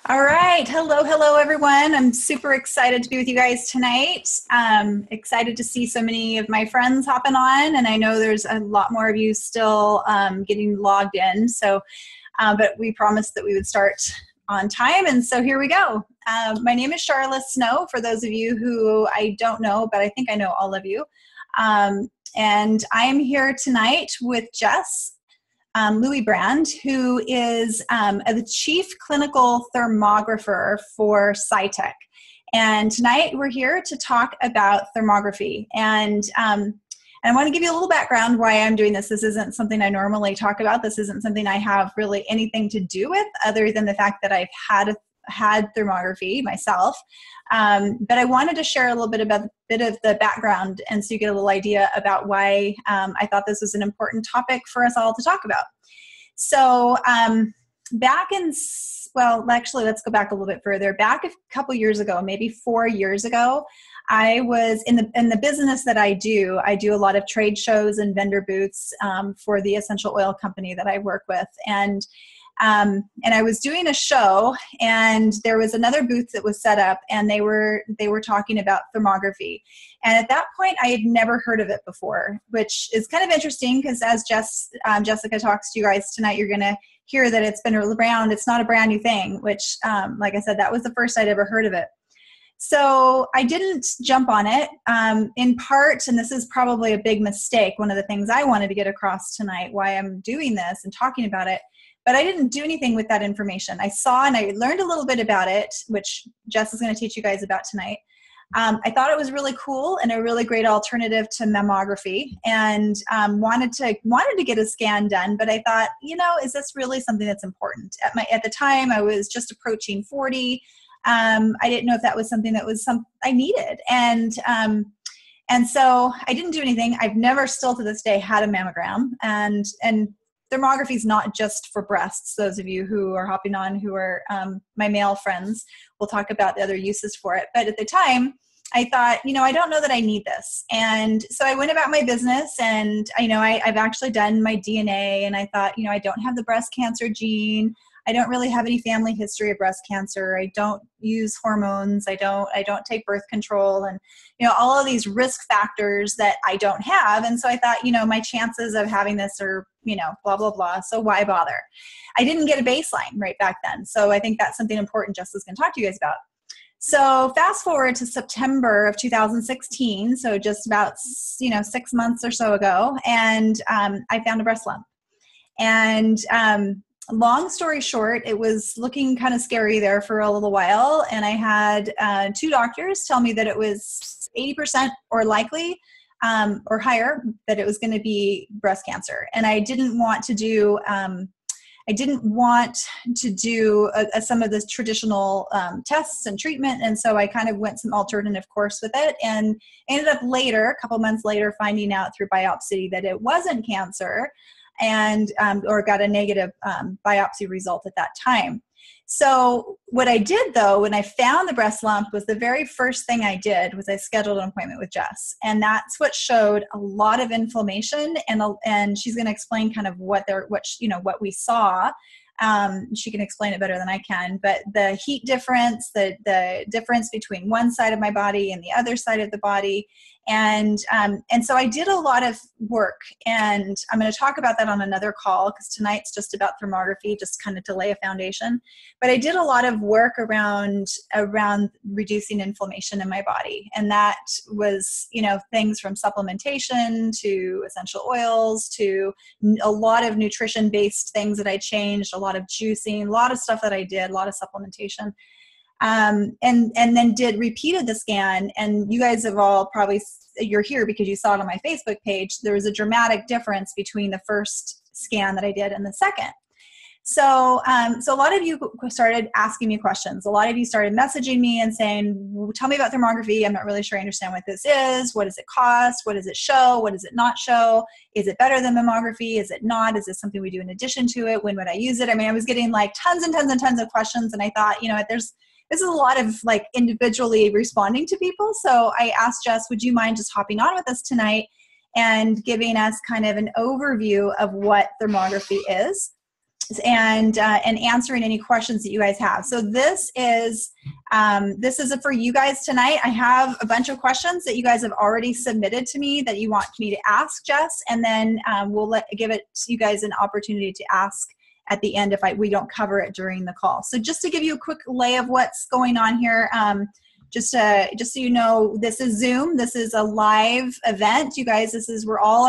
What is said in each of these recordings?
All right. Hello, everyone. I'm super excited to be with you guys tonight. Excited to see so many of my friends hopping on, and I know there's a lot more of you still getting logged in. But we promised that we would start on time, and so here we go. My name is Sharla Snow, for those of you who I don't know, but I think I know all of you. And I am here tonight with Jess. Luibrand, who is the Chief Clinical Thermographer for SciTech. And tonight we're here to talk about thermography. And I want to give you a little background why I'm doing this. This isn't something I normally talk about. This isn't something I have really anything to do with other than the fact that I've had thermography myself. But I wanted to share a little bit of the background, and so you get a little idea about why I thought this was an important topic for us all to talk about. So actually, let's go back a little bit further. Back a couple years ago, maybe 4 years ago, I was in the business that I do a lot of trade shows and vendor booths for the essential oil company that I work with. And I was doing a show, and there was another booth that was set up, and they were talking about thermography. And at that point, I had never heard of it before, which is kind of interesting because as Jessica talks to you guys tonight, you're going to hear that it's been around. It's not a brand new thing, which, like I said, that was the first I'd ever heard of it. So I didn't jump on it, in part, and this is probably a big mistake. One of the things I wanted to get across tonight, why I'm doing this and talking about it, but I didn't do anything with that information. I saw and I learned a little bit about it, which Jess is going to teach you guys about tonight. I thought it was really cool and a really great alternative to mammography, and wanted to get a scan done. But I thought, is this really something that's important? At the time, I was just approaching 40. I didn't know if that was something that was I needed, and so I didn't do anything. I've never, still to this day, had a mammogram, and thermography is not just for breasts. Those of you who are hopping on, who are my male friends, will talk about the other uses for it. But at the time, I thought, I don't know that I need this. And so I went about my business, and I've actually done my DNA, and I thought, I don't have the breast cancer gene. I don't really have any family history of breast cancer. I don't use hormones. I don't take birth control, and all of these risk factors that I don't have. And so I thought, my chances of having this are, blah, blah, blah. So why bother? I didn't get a baseline right back then. So I think that's something important Jess is going to talk to you guys about. So fast forward to September of 2016. So just about, 6 months or so ago. And I found a breast lump. And long story short, it was looking kind of scary there for a little while. And I had 2 doctors tell me that it was 80% or likely or higher that it was going to be breast cancer. And I didn't want to do some of the traditional tests and treatment. And so I kind of went some alternative course with it, and ended up later, a couple months later, finding out through biopsy that it wasn't cancer, and or got a negative biopsy result at that time. So what I did, though, when I found the breast lump, was the very first thing I did was I scheduled an appointment with Jess, and that's what showed a lot of inflammation, and she's going to explain kind of what we saw. She can explain it better than I can, but the heat difference, the difference between one side of my body and the other side of the body. And so I did a lot of work, and I'm going to talk about that on another call, because tonight's just about thermography, just kind of to lay a foundation. But I did a lot of work around reducing inflammation in my body. And that was, things from supplementation to essential oils to a lot of nutrition-based things that I changed, a lot of juicing, a lot of stuff that I did, a lot of supplementation. And then repeated the scan, and you guys have all you're here because you saw it on my Facebook page. There was a dramatic difference between the first scan that I did and the second. So a lot of you started asking me questions. A lot of you started messaging me and saying, tell me about thermography. I'm not really sure I understand what this is. What does it cost? What does it show? What does it not show? Is it better than mammography? Is it not? Is this something we do in addition to it? When would I use it? I mean, I was getting like tons and tons and tons of questions, and I thought, this is a lot of individually responding to people. So I asked Jess, would you mind just hopping on with us tonight and giving us kind of an overview of what thermography is? and answering any questions that you guys have. So this is for you guys tonight. I have a bunch of questions that you guys have already submitted to me that you want me to ask Jess, and then we'll give it to you guys an opportunity to ask at the end if we don't cover it during the call. So just to give you a quick lay of what's going on here, just so you know, this is Zoom. This is a live event. You guys, we're all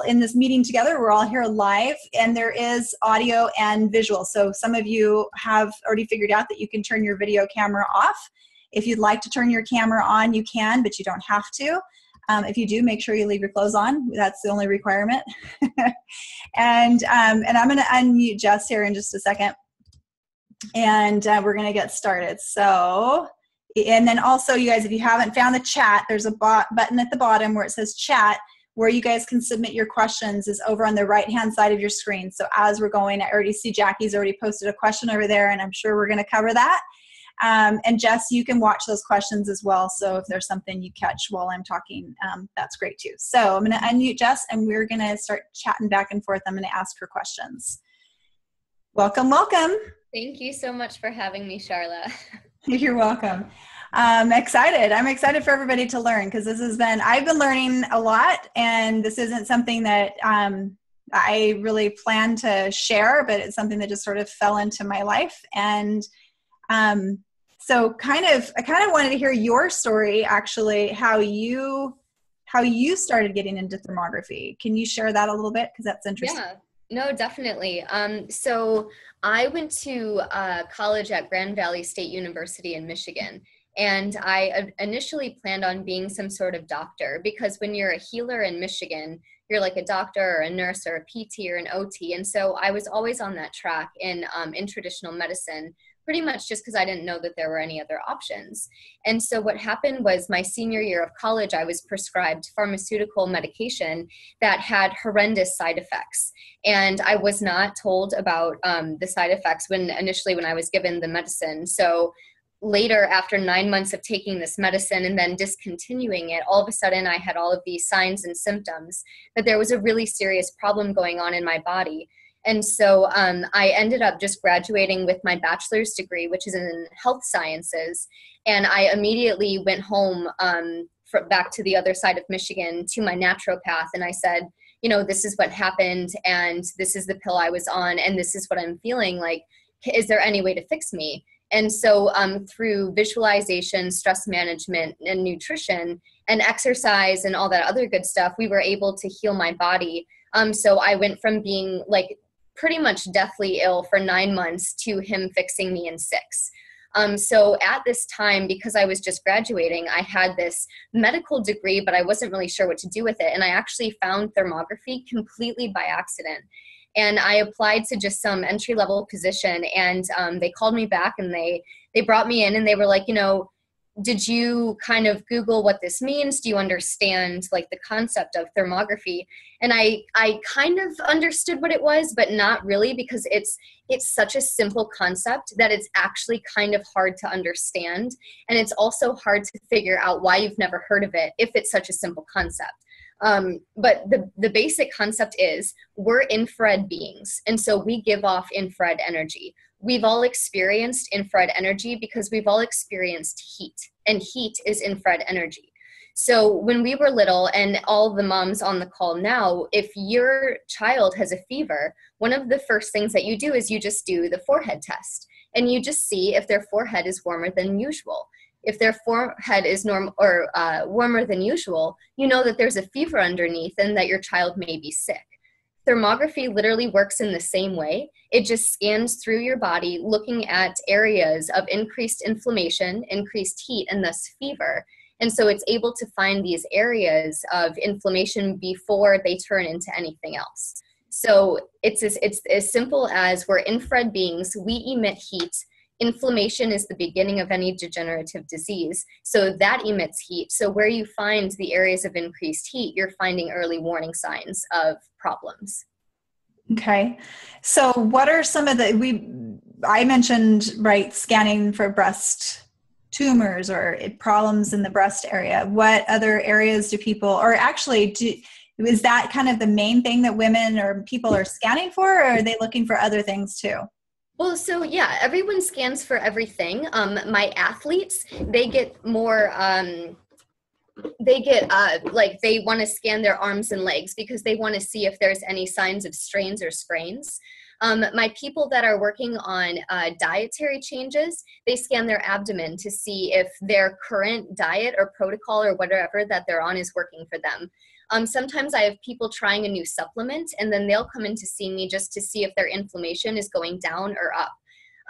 in this meeting together. We're all here live, and there is audio and visual. So some of you have already figured out that you can turn your video camera off. If you'd like to turn your camera on, you can, but you don't have to. If you do, make sure you leave your clothes on. That's the only requirement. And I'm going to unmute Jess here in just a second. And we're going to get started. So, and then also, you guys, if you haven't found the chat, there's a button at the bottom where it says chat, where you guys can submit your questions, is over on the right-hand side of your screen. So as we're going, I already see Jackie's already posted a question over there, and I'm sure we're going to cover that. And Jess, you can watch those questions as well. So if there's something you catch while I'm talking, that's great too. So I'm going to unmute Jess, and we're going to start chatting back and forth. I'm going to ask her questions. Welcome, welcome. Thank you so much for having me, Sharla. You're welcome. I'm excited for everybody to learn, because I've been learning a lot, and this isn't something that I really plan to share, but it's something that just sort of fell into my life. And so I kind of wanted to hear your story, actually, how you started getting into thermography. Can you share that a little bit? Because that's interesting. Yeah. No, definitely. So I went to college at Grand Valley State University in Michigan, and I initially planned on being some sort of doctor, because when you're a healer in Michigan, you're like a doctor or a nurse or a PT or an OT. And so I was always on that track in traditional medicine, pretty much just because I didn't know that there were any other options. And so what happened was, my senior year of college, I was prescribed pharmaceutical medication that had horrendous side effects. And I was not told about the side effects when I was given the medicine. So later, after 9 months of taking this medicine and then discontinuing it, all of a sudden I had all of these signs and symptoms that there was a really serious problem going on in my body. And so I ended up just graduating with my bachelor's degree, which is in health sciences. And I immediately went home back to the other side of Michigan to my naturopath. And I said, this is what happened, and this is the pill I was on, and this is what I'm feeling like. Is there any way to fix me? And so through visualization, stress management, and nutrition, and exercise, and all that other good stuff, we were able to heal my body. So I went from being pretty much deathly ill for 9 months to him fixing me in 6. So at this time, because I was just graduating, I had this medical degree, but I wasn't really sure what to do with it. And I actually found thermography completely by accident. And I applied to just some entry-level position, and they called me back, and they brought me in, and they were like, did you kind of Google what this means? Do you understand the concept of thermography? And I kind of understood what it was, but not really, because it's such a simple concept that it's actually kind of hard to understand. And it's also hard to figure out why you've never heard of it if it's such a simple concept. But the basic concept is, we're infrared beings. And so we give off infrared energy. We've all experienced infrared energy because we've all experienced heat, and heat is infrared energy. So when we were little, and all the moms on the call now, if your child has a fever, one of the first things that you do is you just do the forehead test, and you just see if their forehead is warmer than usual. If their forehead is warmer than usual, you know that there's a fever underneath and that your child may be sick. Thermography literally works in the same way. It just scans through your body, looking at areas of increased inflammation, increased heat, and thus fever. And so it's able to find these areas of inflammation before they turn into anything else. So it's as simple as, we're infrared beings, we emit heat. Inflammation is the beginning of any degenerative disease. So that emits heat. So where you find the areas of increased heat, you're finding early warning signs of problems. Okay. So what are some of I mentioned, scanning for breast tumors or problems in the breast area. What other areas do people, or actually Is that kind of the main thing that women or people are scanning for, or are they looking for other things too? Well, so yeah, everyone scans for everything. My athletes, they get more, like they want to scan their arms and legs because they want to see if there's any signs of strains or sprains. My people that are working on dietary changes, they scan their abdomen to see if their current diet or protocol or whatever that they're on is working for them. Sometimes I have people trying a new supplement, and then they'll come in to see me just to see if their inflammation is going down or up.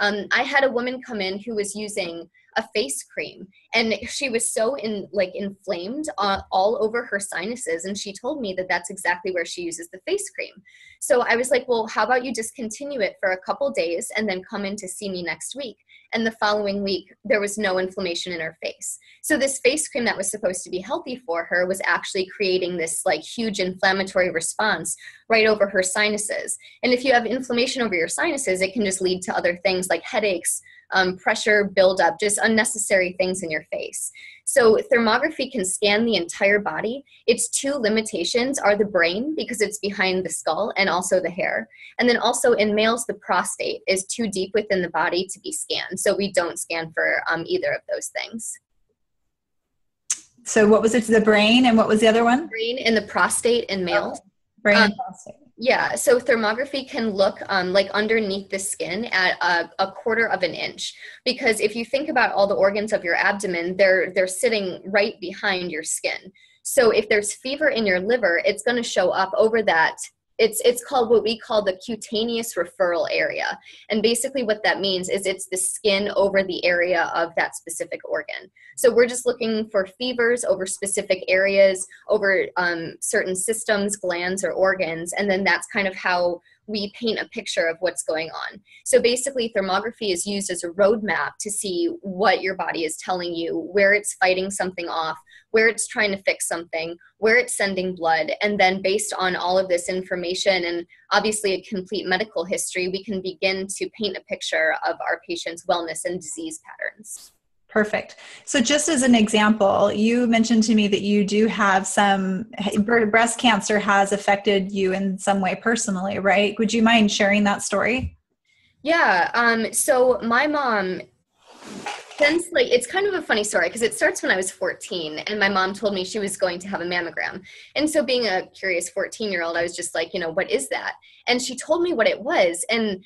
I had a woman come in who was using a face cream, and she was so inflamed all over her sinuses, and she told me that that's exactly where she uses the face cream. So I was like, well, how about you discontinue it for a couple days and then come in to see me next week? And the following week, there was no inflammation in her face. So this face cream that was supposed to be healthy for her was actually creating this like huge inflammatory response right over her sinuses. And if you have inflammation over your sinuses, it can just lead to other things like headaches, pressure buildup, just unnecessary things in your face. So thermography can scan the entire body. Its two limitations are the brain, because it's behind the skull, and also the hair. And then also in males, the prostate is too deep within the body to be scanned. So we don't scan for either of those things. So what was it? The brain, and what was the other one? Brain and the prostate in males. Brain and prostate. Yeah, so thermography can look like underneath the skin at a quarter of an inch, because if you think about all the organs of your abdomen, they're sitting right behind your skin. So if there's fever in your liver, it's going to show up over that. It's called what we call the cutaneous referral area. And basically what that means is it's the skin over the area of that specific organ. So we're just looking for fevers over specific areas, over certain systems, glands, or organs. And then that's kind of how we paint a picture of what's going on. So basically thermography is used as a roadmap to see what your body is telling you, where it's fighting something off, where it's trying to fix something, where it's sending blood. And then based on all of this information and obviously a complete medical history, we can begin to paint a picture of our patient's wellness and disease patterns. Perfect. So just as an example, you mentioned to me that you do have some breast cancer has affected you in some way personally, right? Would you mind sharing that story? Yeah. So my mom, since it's kind of a funny story because it starts when I was 14 and my mom told me she was going to have a mammogram. And so being a curious 14-year-old, I was just like, what is that? And she told me what it was. And,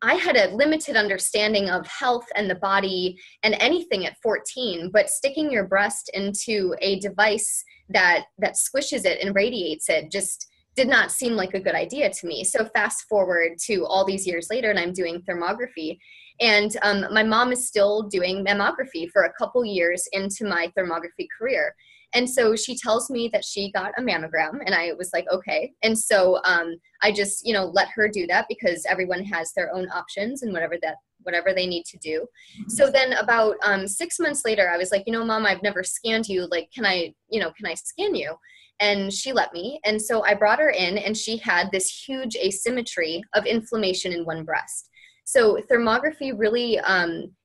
I had a limited understanding of health and the body and anything at 14, but sticking your breast into a device that squishes it and radiates it just did not seem like a good idea to me. So fast forward to all these years later, and I'm doing thermography. And my mom is still doing mammography for a couple years into my thermography career. And so she tells me that she got a mammogram, and I was like, okay. And so I just, let her do that because everyone has their own options and whatever they need to do. So then about 6 months later, I was like, Mom, I've never scanned you. Like, can I scan you? And she let me. And so I brought her in, and she had this huge asymmetry of inflammation in one breast. So thermography really,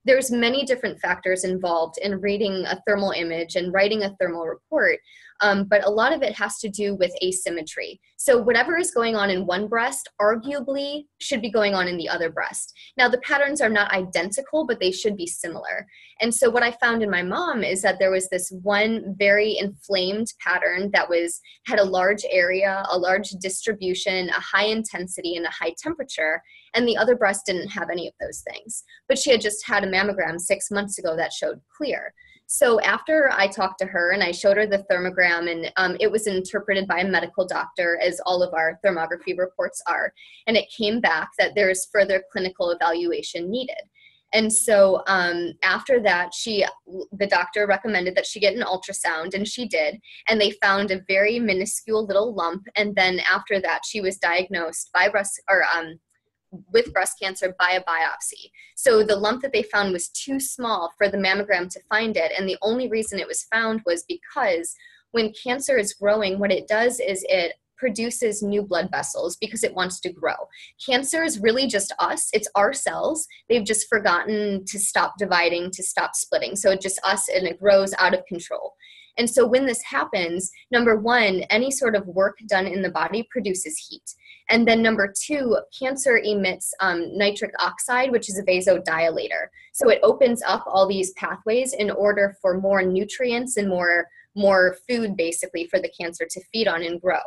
there's many different factors involved in reading a thermal image and writing a thermal report, but a lot of it has to do with asymmetry. So whatever is going on in one breast arguably should be going on in the other breast. Now the patterns are not identical, but they should be similar. And so what I found in my mom is that there was this one very inflamed pattern that had a large area, a large distribution, a high intensity, and a high temperature. And the other breast didn't have any of those things. But she had just had a mammogram 6 months ago that showed clear. So after I talked to her and I showed her the thermogram, and it was interpreted by a medical doctor, as all of our thermography reports are, and it came back that there's further clinical evaluation needed. And so after that, the doctor recommended that she get an ultrasound, and she did. And they found a very minuscule little lump. And then after that, she was diagnosed with breast cancer by a biopsy. So the lump that they found was too small for the mammogram to find it. And the only reason it was found was because when cancer is growing, what it does is it produces new blood vessels because it wants to grow. Cancer is really just us. It's our cells. They've just forgotten to stop dividing, to stop splitting. So it's just us, and it grows out of control. And so when this happens, number one, any sort of work done in the body produces heat. And then number two, cancer emits nitric oxide, which is a vasodilator. So it opens up all these pathways in order for more nutrients and more food basically for the cancer to feed on and grow.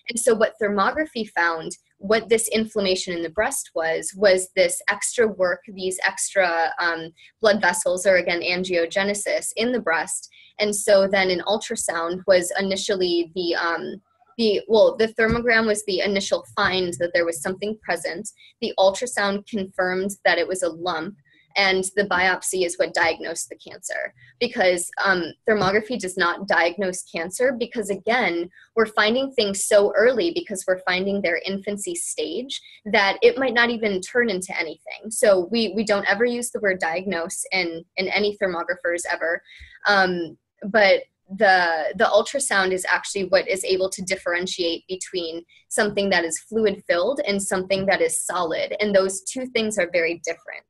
And so what thermography found, what this inflammation in the breast was this extra work, these extra blood vessels, or again, angiogenesis in the breast. And so then an ultrasound was initially the thermogram was the initial find that there was something present. The ultrasound confirmed that it was a lump, and the biopsy is what diagnosed the cancer. Because thermography does not diagnose cancer, because again, we're finding things so early because we're finding their infancy stage that it might not even turn into anything. So we don't ever use the word diagnose in any thermographers ever. But the ultrasound is actually what is able to differentiate between something that is fluid filled and something that is solid. And those two things are very different.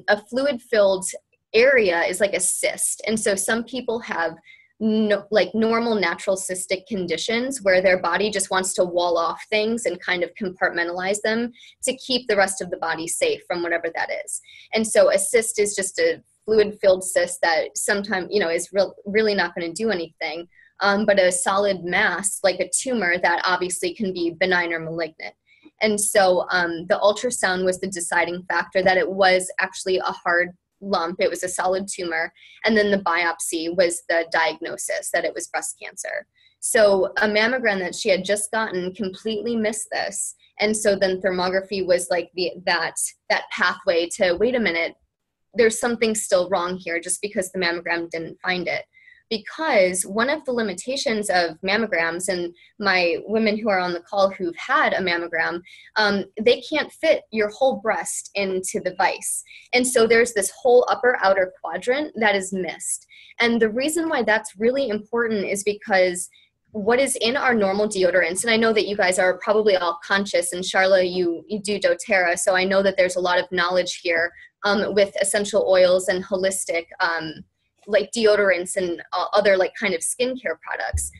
A fluid filled area is like a cyst. And so some people have normal natural cystic conditions where their body just wants to wall off things and kind of compartmentalize them to keep the rest of the body safe from whatever that is. And so a cyst is just a fluid-filled cyst that sometimes, is really not going to do anything. But a solid mass, like a tumor, that obviously can be benign or malignant. And so the ultrasound was the deciding factor that it was actually a hard lump. It was a solid tumor. And then the biopsy was the diagnosis that it was breast cancer. So a mammogram that she had just gotten completely missed this. And so then thermography was like that pathway to, wait a minute, there's something still wrong here just because the mammogram didn't find it. Because one of the limitations of mammograms, and my women who are on the call who've had a mammogram, they can't fit your whole breast into the vise. And so there's this whole upper outer quadrant that is missed. And the reason why that's really important is because what is in our normal deodorants, and I know that you guys are probably all conscious, and Sharla, you do doTERRA, so I know that there's a lot of knowledge here with essential oils and holistic like deodorants and other like kind of skincare products.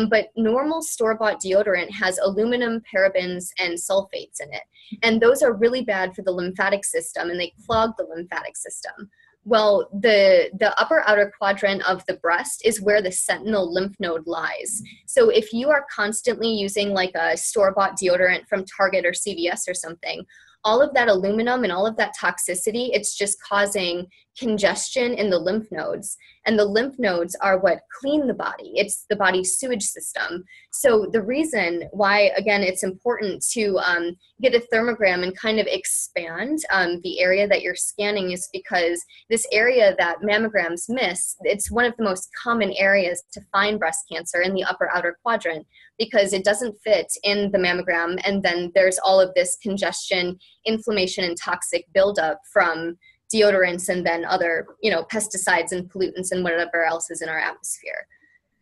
But normal store-bought deodorant has aluminum, parabens, and sulfates in it. And those are really bad for the lymphatic system, and they clog the lymphatic system. Well, the upper outer quadrant of the breast is where the sentinel lymph node lies. So if you are constantly using like a store-bought deodorant from Target or CVS or something, all of that aluminum and all of that toxicity, it's just causing congestion in the lymph nodes. And the lymph nodes are what clean the body. It's the body's sewage system. So the reason why, again, it's important to get a thermogram and kind of expand the area that you're scanning is because this area that mammograms miss, it's one of the most common areas to find breast cancer in the upper outer quadrant because it doesn't fit in the mammogram. And then there's all of this congestion, inflammation, and toxic buildup from deodorants and then other, pesticides and pollutants and whatever else is in our atmosphere.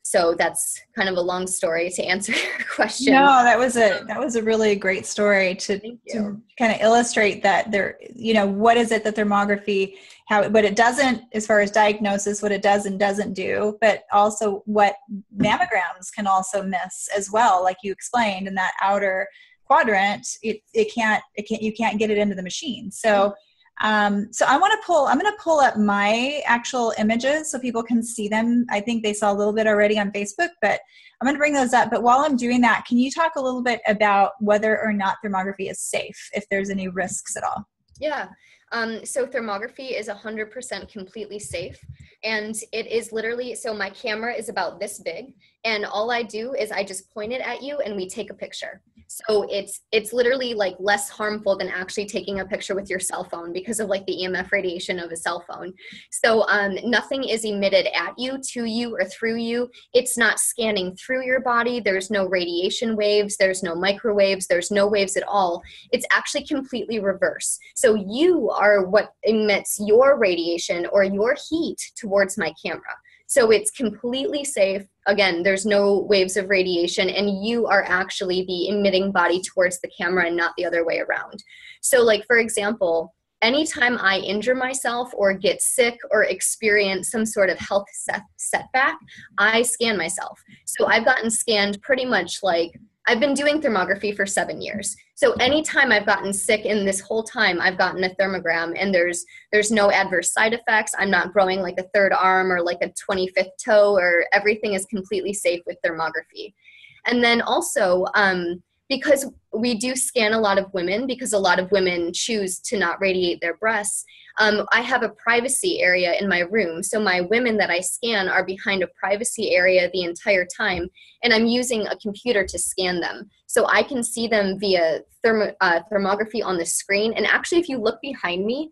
So that's kind of a long story to answer your question. No, that was a really great story to kind of illustrate that there, what is it that thermography, what it doesn't, as far as diagnosis, what it does and doesn't do, but also what mammograms can also miss as well. Like you explained in that outer quadrant, you can't get it into the machine. So, I'm going to pull up my actual images so people can see them. I think they saw a little bit already on Facebook, but I'm going to bring those up. But while I'm doing that, can you talk a little bit about whether or not thermography is safe, if there's any risks at all? Yeah. So thermography is 100% completely safe. And it is literally, so my camera is about this big, and all I do is I just point it at you and we take a picture. So it's literally like less harmful than actually taking a picture with your cell phone because of like the EMF radiation of a cell phone. So nothing is emitted at you, to you, or through you. It's not scanning through your body. There's no radiation waves. There's no microwaves. There's no waves at all. It's actually completely reverse. So you are what emits your radiation or your heat towards my camera. So it's completely safe. Again, there's no waves of radiation, and you are actually the emitting body towards the camera and not the other way around. So like, for example, anytime I injure myself or get sick or experience some sort of health setback, I scan myself. So I've gotten scanned pretty much like, I've been doing thermography for 7 years. So anytime I've gotten sick in this whole time, I've gotten a thermogram, and there's no adverse side effects. I'm not growing like a third arm or like a 25th toe, or everything is completely safe with thermography. And then also, because we do scan a lot of women, because a lot of women choose to not radiate their breasts, I have a privacy area in my room. So my women that I scan are behind a privacy area the entire time, and I'm using a computer to scan them. So I can see them via thermography on the screen. And actually, if you look behind me,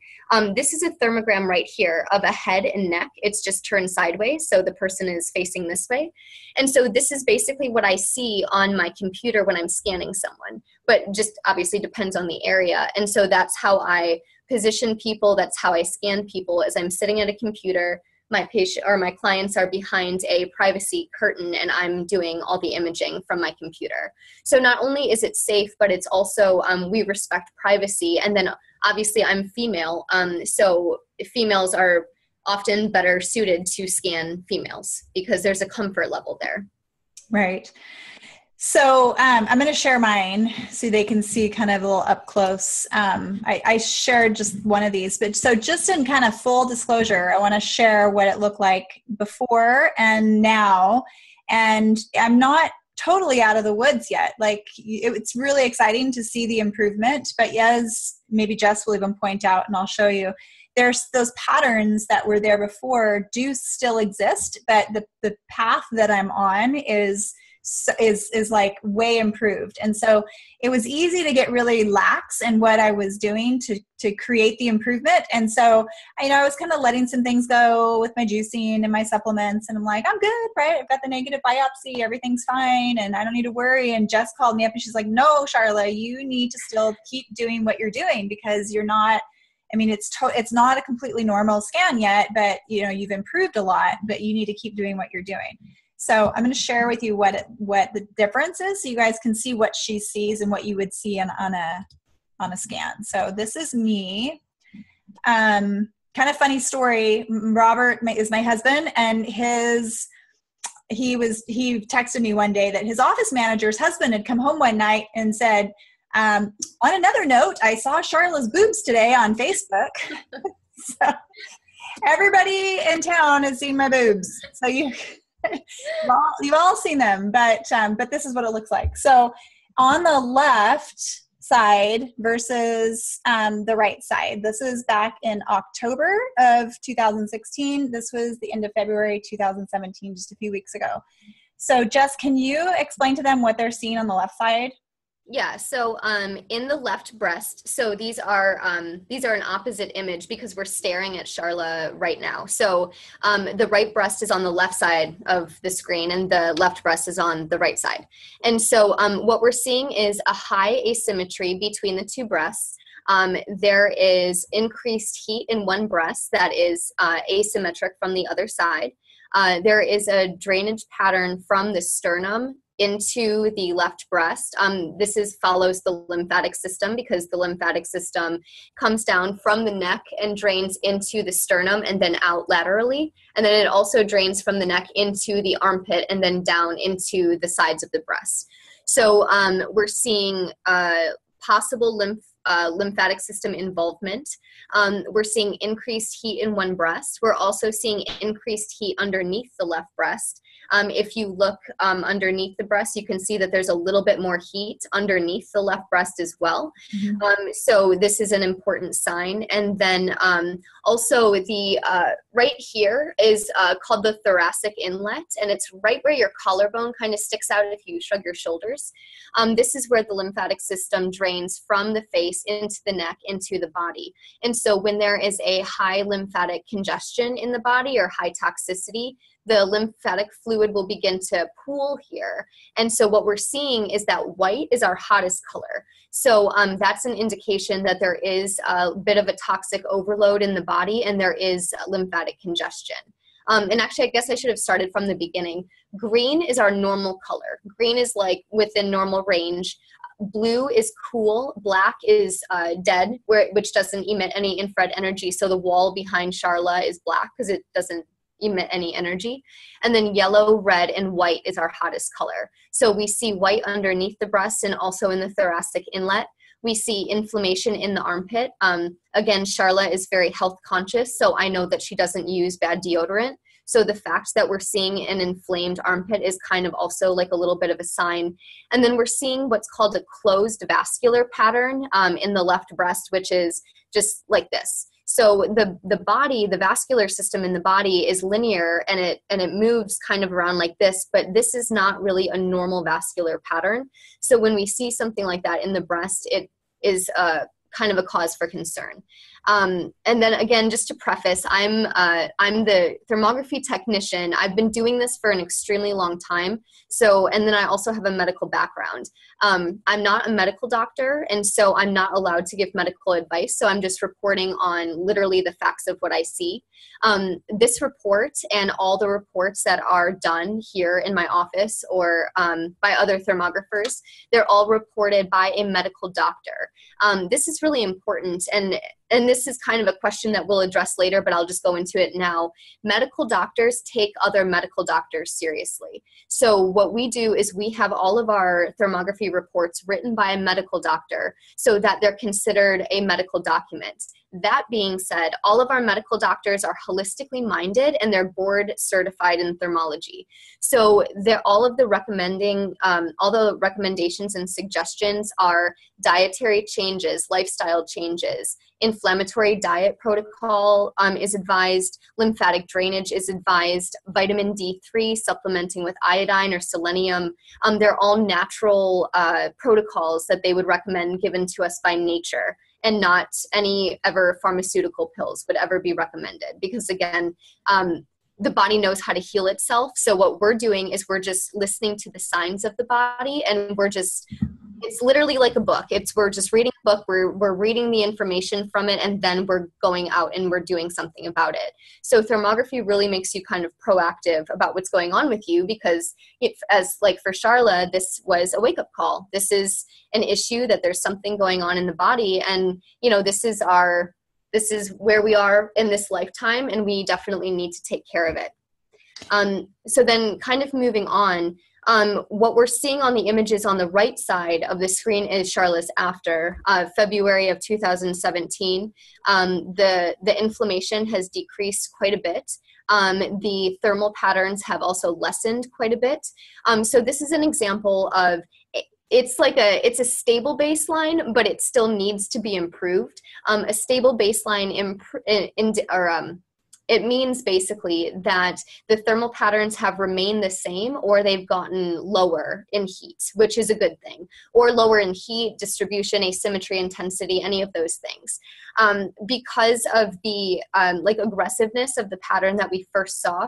this is a thermogram right here of a head and neck. It's just turned sideways, so the person is facing this way. And so this is basically what I see on my computer when I'm scanning someone, but just obviously depends on the area. And so that's how I position people. That's how I scan people, as I'm sitting at a computer. My patient or my clients are behind a privacy curtain, and I'm doing all the imaging from my computer. So not only is it safe, but it's also, we respect privacy. And then obviously I'm female. So females are often better suited to scan females because there's a comfort level there. Right. So I'm going to share mine so they can see kind of a little up close. I shared just one of these, but so just in kind of full disclosure, I want to share what it looked like before and now. And I'm not totally out of the woods yet. Like it's really exciting to see the improvement, but as maybe Jess will even point out, and I'll show you, there's those patterns that were there before do still exist, but the path that I'm on is like way improved. And so it was easy to get really lax in what I was doing to create the improvement. And so I was kind of letting some things go with my juicing and my supplements, and I'm like, I'm good, right? I've got the negative biopsy, everything's fine, and I don't need to worry. And Jess called me up and she's like, no, Sharla, you need to still keep doing what you're doing, because you're not, it's not a completely normal scan yet, but you've improved a lot, but you need to keep doing what you're doing. So I'm going to share with you what the difference is, so you guys can see what she sees and what you would see on a scan. So this is me. Kind of funny story. Robert is my husband, and he texted me one day that his office manager's husband had come home one night and said, on another note, I saw Sharla's boobs today on Facebook. So everybody in town has seen my boobs. So you've all seen them, but this is what it looks like. So on the left side versus the right side, this is back in October of 2016. This was the end of February 2017, just a few weeks ago. So Jess, can you explain to them what they're seeing on the left side? Yeah, so in the left breast, so these are an opposite image because we're staring at Sharla right now. So the right breast is on the left side of the screen, and the left breast is on the right side. And so what we're seeing is a high asymmetry between the two breasts. There is increased heat in one breast that is asymmetric from the other side. There is a drainage pattern from the sternum into the left breast. This follows the lymphatic system, because the lymphatic system comes down from the neck and drains into the sternum and then out laterally. And then it also drains from the neck into the armpit and then down into the sides of the breast. So we're seeing possible lymphatic system involvement. We're seeing increased heat in one breast. We're also seeing increased heat underneath the left breast. If you look underneath the breast, you can see that there's a little bit more heat underneath the left breast as well. Mm-hmm. So this is an important sign. And then also the right here is called the thoracic inlet, and it's right where your collarbone kind of sticks out if you shrug your shoulders. This is where the lymphatic system drains from the face into the neck, into the body. And so when there is a high lymphatic congestion in the body or high toxicity, the lymphatic fluid will begin to pool here. And so what we're seeing is that white is our hottest color. So that's an indication that there is a bit of a toxic overload in the body, and there is lymphatic congestion. And actually, I guess I should have started from the beginning. Green is our normal color. Green is like within normal range. blue is cool, black is dead, which doesn't emit any infrared energy. So the wall behind Sharla is black because it doesn't emit any energy. And then yellow, red, and white is our hottest color. So we see white underneath the breast and also in the thoracic inlet. We see inflammation in the armpit. Again, Sharla is very health conscious, so I know that she doesn't use bad deodorant. So the fact that we're seeing an inflamed armpit is kind of also like a little bit of a sign. And then we're seeing what's called a closed vascular pattern in the left breast, which is just like this. So the body, the vascular system in the body is linear and it moves kind of around like this, but this is not really a normal vascular pattern. So when we see something like that in the breast, it is kind of a cause for concern. And then again, just to preface, I'm the thermography technician. I've been doing this for an extremely long time. So, and then I also have a medical background. I'm not a medical doctor, and so I'm not allowed to give medical advice. So I'm just reporting on literally the facts of what I see. This report and all the reports that are done here in my office or by other thermographers, they're all reported by a medical doctor. This is really important, and this is kind of a question that we'll address later, but I'll just go into it now. Medical doctors take other medical doctors seriously. So what we do is we have all of our thermography reports written by a medical doctor so that they're considered a medical document. That being said, all of our medical doctors are holistically minded and they're board certified in thermology. So all the recommendations and suggestions are dietary changes, lifestyle changes, inflammatory diet protocol is advised, lymphatic drainage is advised, vitamin D3 supplementing with iodine or selenium. They're all natural protocols that they would recommend given to us by nature, and not any ever pharmaceutical pills would ever be recommended because again, the body knows how to heal itself. So what we're doing is we're just listening to the signs of the body, and it's literally like a book. We're just reading a book, we're reading the information from it, and then we're going out and we're doing something about it. So thermography really makes you kind of proactive about what's going on with you, because as like for Sharla, this was a wake-up call. This is an issue that there's something going on in the body, and this is where we are in this lifetime, and we definitely need to take care of it. So then kind of moving on, what we're seeing on the images on the right side of the screen is Sharla's after February of 2017. The inflammation has decreased quite a bit. The thermal patterns have also lessened quite a bit. So this is an example of it's a stable baseline, but it still needs to be improved. A stable baseline it means basically that the thermal patterns have remained the same, or they've gotten lower in heat, which is a good thing, or lower in heat, distribution, asymmetry, intensity, any of those things. Because of the aggressiveness of the pattern that we first saw,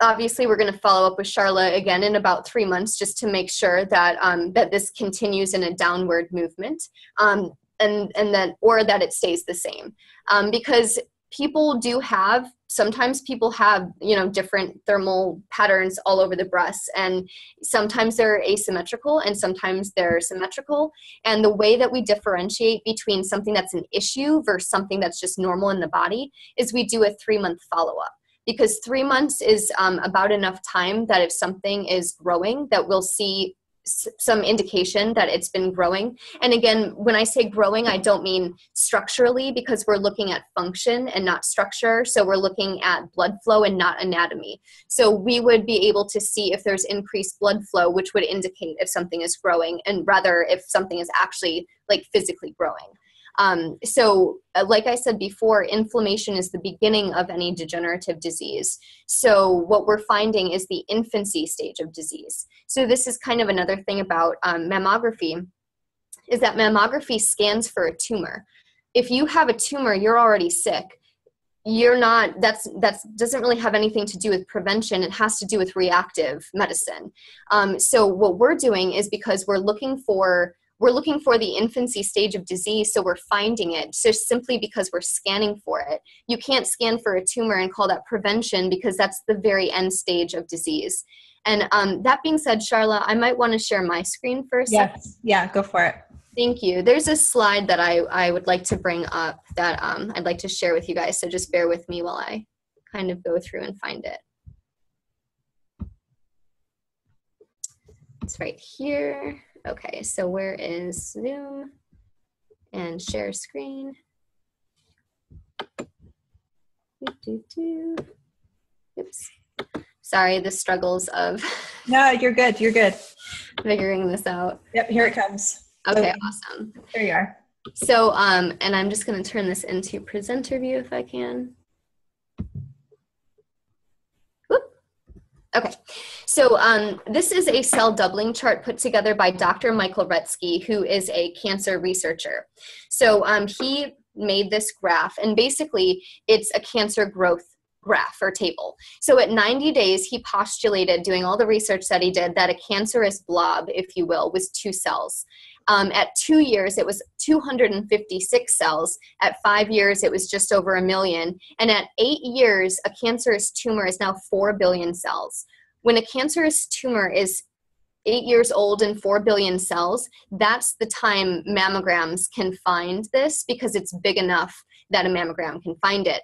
obviously we're going to follow up with Sharla again in about 3 months just to make sure that that this continues in a downward movement, and that it stays the same, because sometimes people have, different thermal patterns all over the breast, and sometimes they're asymmetrical and sometimes they're symmetrical. And the way that we differentiate between something that's an issue versus something that's just normal in the body is we do a 3-month follow-up, because 3 months is about enough time that if something is growing, that we'll see some indication that it's been growing. And again, when I say growing, I don't mean structurally, because we're looking at function and not structure. So we're looking at blood flow and not anatomy. So we would be able to see if there's increased blood flow, which would indicate if something is growing, and rather if something is actually like physically growing. Like I said before, inflammation is the beginning of any degenerative disease. So what we're finding is the infancy stage of disease. So this is kind of another thing about mammography, is that mammography scans for a tumor. If you have a tumor, you're already sick. That doesn't really have anything to do with prevention. It has to do with reactive medicine. So what we're doing is, because we're looking for the infancy stage of disease, so we're finding it. So simply because we're scanning for it. You can't scan for a tumor and call that prevention, because that's the very end stage of disease. And that being said, Sharla, I might want to share my screen for a second. Yes. Yeah, go for it. Thank you. There's a slide that I would like to bring up that I'd like to share with you guys. So just bear with me while I kind of go through and find it. It's right here. Okay, so where is Zoom and share screen? Oops. Sorry, the struggles of No, you're good. You're good. figuring this out. Yep, here it comes. Okay, awesome. There you are. So, and I'm just going to turn this into presenter view if I can. Whoop. Okay, so this is a cell doubling chart put together by Dr. Michael Retzky, who is a cancer researcher. So he made this graph, and basically it's a cancer growth graph or table. So at 90 days, he postulated, doing all the research that he did, that a cancerous blob, if you will, was 2 cells. At 2 years, it was 256 cells. At 5 years, it was just over 1 million. And at 8 years, a cancerous tumor is now 4 billion cells. When a cancerous tumor is 8 years old and 4 billion cells, that's the time mammograms can find this, because it's big enough that a mammogram can find it.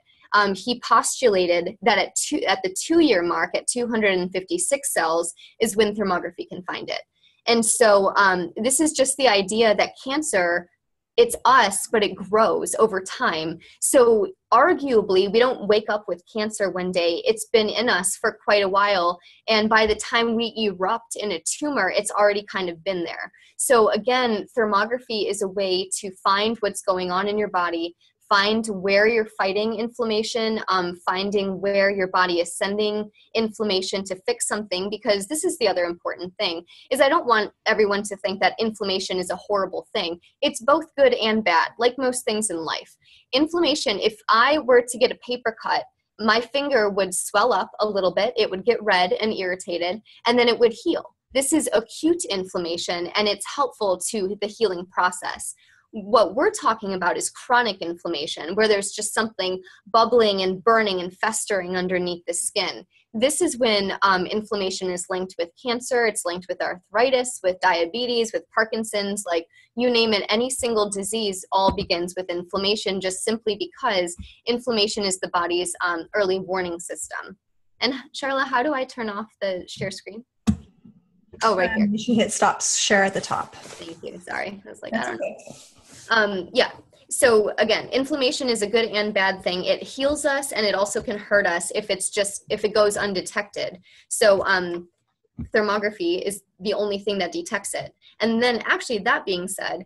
He postulated that at the 2-year mark, at 256 cells, is when thermography can find it. And so this is just the idea that cancer, it's us, but it grows over time. So arguably, we don't wake up with cancer one day. It's been in us for quite a while. And by the time we erupt in a tumor, it's already kind of been there. So again, thermography is a way to find what's going on in your body, find where you're fighting inflammation, finding where your body is sending inflammation to fix something, because this is the other important thing, is I don't want everyone to think that inflammation is a horrible thing. It's both good and bad, like most things in life. Inflammation, if I were to get a paper cut, my finger would swell up a little bit, it would get red and irritated, and then it would heal. This is acute inflammation, and it's helpful to the healing process. What we're talking about is chronic inflammation, where there's just something bubbling and burning and festering underneath the skin. This is when inflammation is linked with cancer, it's linked with arthritis, with diabetes, with Parkinson's, like you name it, any single disease all begins with inflammation, just simply because inflammation is the body's early warning system. And Sharla, how do I turn off the share screen? Oh, right here. You should hit stop share at the top. Thank you. Sorry. I was like, That's I don't know. Yeah. So again, inflammation is a good and bad thing. It heals us, and it also can hurt us if it goes undetected. So thermography is the only thing that detects it. And then actually, that being said,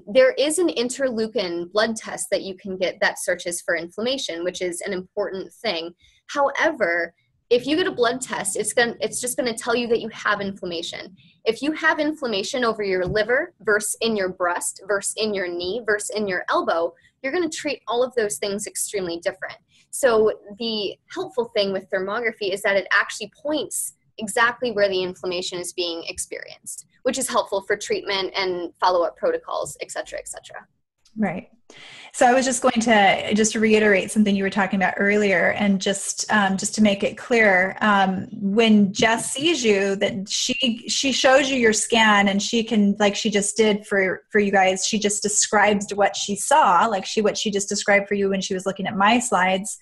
there is an interleukin blood test that you can get that searches for inflammation, which is an important thing. However, if you get a blood test, it's just going to tell you that you have inflammation. If you have inflammation over your liver versus in your breast versus in your knee versus in your elbow, you're going to treat all of those things extremely different. So the helpful thing with thermography is that it actually points exactly where the inflammation is being experienced, which is helpful for treatment and follow-up protocols, et cetera, et cetera. Right. So I was just going to reiterate something you were talking about earlier, and just to make it clear, when Jess sees you, that she shows you your scan, and she can, like she just did for you guys, she just describes what she saw, like what she just described for you when she was looking at my slides.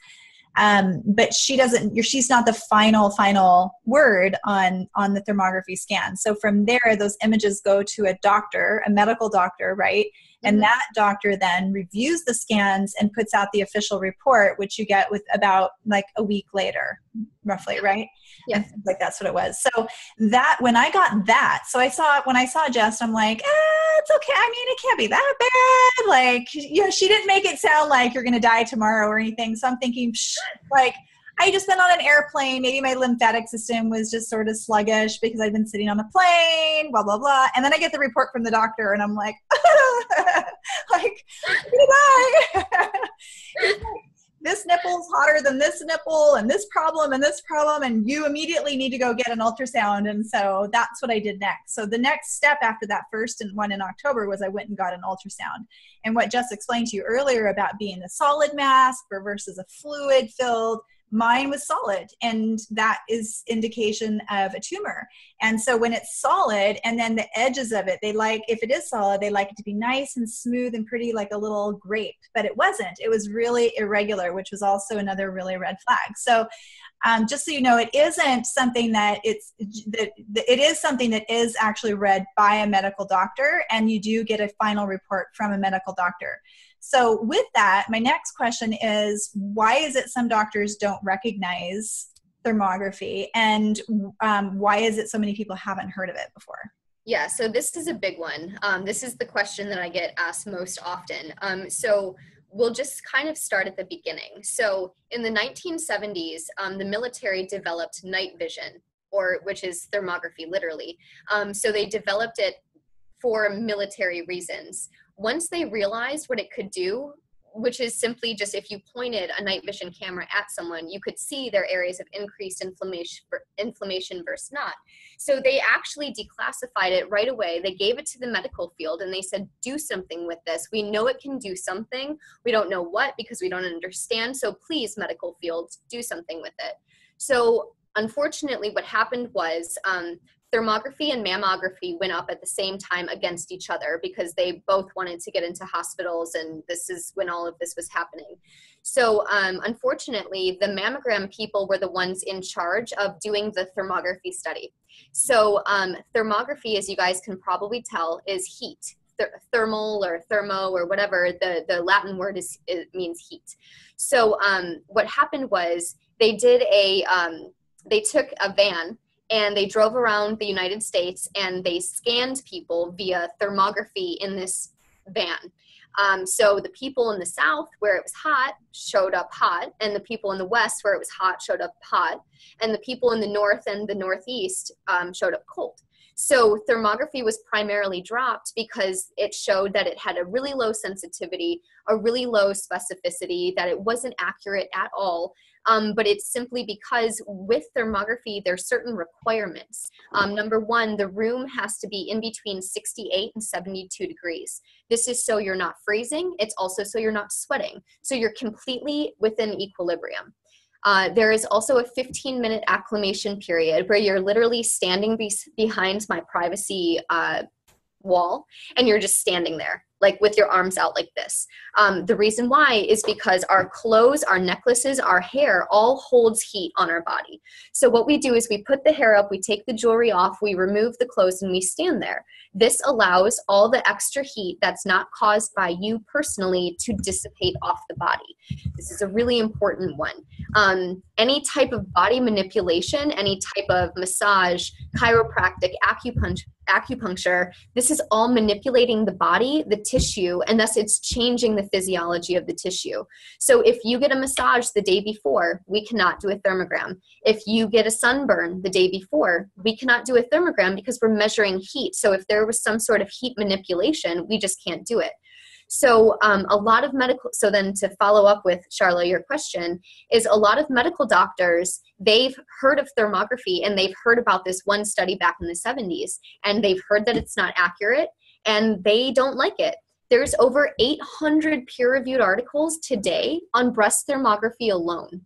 But she's not the final word on the thermography scan. So from there, those images go to a medical doctor, right? And that doctor then reviews the scans and puts out the official report, which you get with about like a week later, roughly, right? Yeah. Like that's what it was. So that, when I got that, when I saw Jess, I'm like, it's okay. I mean, it can't be that bad. Like, she didn't make it sound like you're going to die tomorrow or anything. So I'm thinking, like, I just been on an airplane. Maybe my lymphatic system was just sort of sluggish because I've been sitting on a plane, blah, blah, blah. And then I get the report from the doctor and I'm like, like, I'm gonna die. This nipple's hotter than this nipple, and this problem, and you immediately need to go get an ultrasound. And so that's what I did next. So the next step after that first one in October was I went and got an ultrasound. And what Jess explained to you earlier about being a solid mass versus a fluid-filled mine was solid, and that is indication of a tumor. And so when it's solid, and then the edges of it, they like, if it is solid, they like it to be nice and smooth and pretty, like a little grape, but it wasn't. It was really irregular, which was also another really red flag. So just so you know, it isn't something that it is something that is actually read by a medical doctor, and you do get a final report from a medical doctor. So with that, my next question is, why is it some doctors don't recognize thermography, and why is it so many people haven't heard of it before? Yeah, so this is a big one. This is the question that I get asked most often. So we'll just kind of start at the beginning. So in the 1970s, the military developed night vision, which is thermography, literally. So they developed it for military reasons. Once they realized what it could do, which is simply just if you pointed a night vision camera at someone, you could see their areas of increased inflammation versus not. So they actually declassified it right away. They gave it to the medical field and they said, do something with this. We know it can do something. We don't know what because we don't understand. So please, medical fields, do something with it. So unfortunately, what happened was thermography and mammography went up at the same time against each other because they both wanted to get into hospitals, and this is when all of this was happening. So unfortunately, the mammogram people were the ones in charge of doing the thermography study. So thermography, as you guys can probably tell, is heat. Thermal or thermo or whatever, the Latin word it means heat. So what happened was they took a van and they drove around the United States and they scanned people via thermography in this van. So the people in the South where it was hot showed up hot, and the people in the West where it was hot showed up hot, and the people in the North and the Northeast showed up cold. So thermography was primarily dropped because it showed that it had a really low sensitivity, a really low specificity, that it wasn't accurate at all. But it's simply because with thermography, there's certain requirements. Number one, the room has to be in between 68 and 72 degrees. This is so you're not freezing. It's also so you're not sweating. So you're completely within equilibrium. There is also a 15-minute acclimation period where you're literally standing behind my privacy wall, and you're just standing there, like with your arms out like this. The reason why is because our clothes, our necklaces, our hair all holds heat on our body. So what we do is we put the hair up, we take the jewelry off, we remove the clothes, and we stand there. This allows all the extra heat that's not caused by you personally to dissipate off the body. This is a really important one. Any type of body manipulation, any type of massage, chiropractic, acupuncture, this is all manipulating the body, the tissue, and thus it's changing the physiology of the tissue. So if you get a massage the day before, we cannot do a thermogram. If you get a sunburn the day before, we cannot do a thermogram because we're measuring heat. So if there was some sort of heat manipulation, we just can't do it. So so then to follow up with, Sharla, your question, is a lot of medical doctors, they've heard of thermography and they've heard about this one study back in the 70s, and they've heard that it's not accurate and they don't like it. There's over 800 peer-reviewed articles today on breast thermography alone.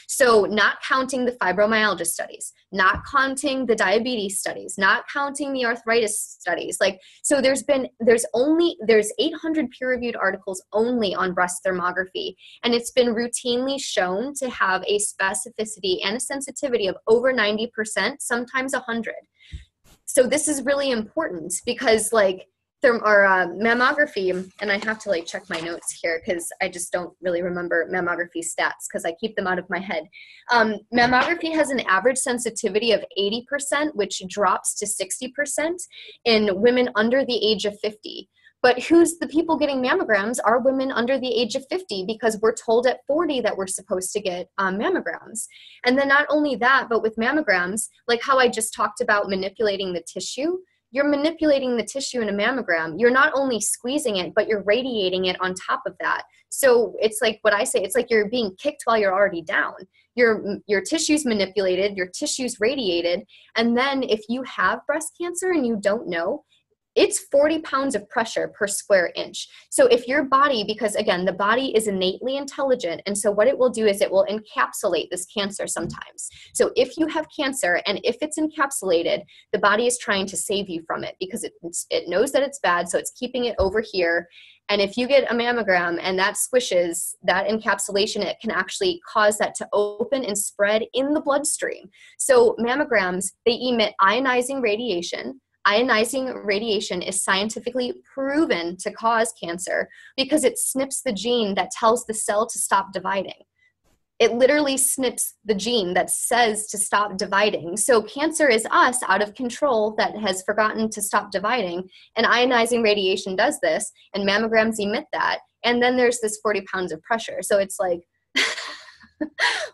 So not counting the fibromyalgia studies, not counting the diabetes studies, not counting the arthritis studies. So there's 800 peer-reviewed articles only on breast thermography. And it's been routinely shown to have a specificity and a sensitivity of over 90%, sometimes 100. So this is really important because mammography, and I have to check my notes here because I just don't really remember mammography stats because I keep them out of my head. Mammography has an average sensitivity of 80%, which drops to 60% in women under the age of 50. But who's the people getting mammograms are women under the age of 50 because we're told at 40 that we're supposed to get mammograms. And then not only that, but with mammograms, like how I just talked about manipulating the tissue, you're manipulating the tissue in a mammogram. You're not only squeezing it, but you're radiating it on top of that. So it's like what I say, it's like you're being kicked while you're already down. Your tissue's manipulated, your tissue's radiated. And then if you have breast cancer and you don't know, it's 40 pounds of pressure per square inch. So if your body, because again, the body is innately intelligent, and so what it will do is it will encapsulate this cancer sometimes. So if you have cancer and if it's encapsulated, the body is trying to save you from it because it knows that it's bad, so it's keeping it over here. And if you get a mammogram and that squishes, that encapsulation, it can actually cause that to open and spread in the bloodstream. So mammograms, they emit ionizing radiation. Ionizing radiation is scientifically proven to cause cancer because it snips the gene that tells the cell to stop dividing. It literally snips the gene that says to stop dividing. So cancer is us out of control that has forgotten to stop dividing. And ionizing radiation does this, and mammograms emit that. And then there's this 40 pounds of pressure. So it's like,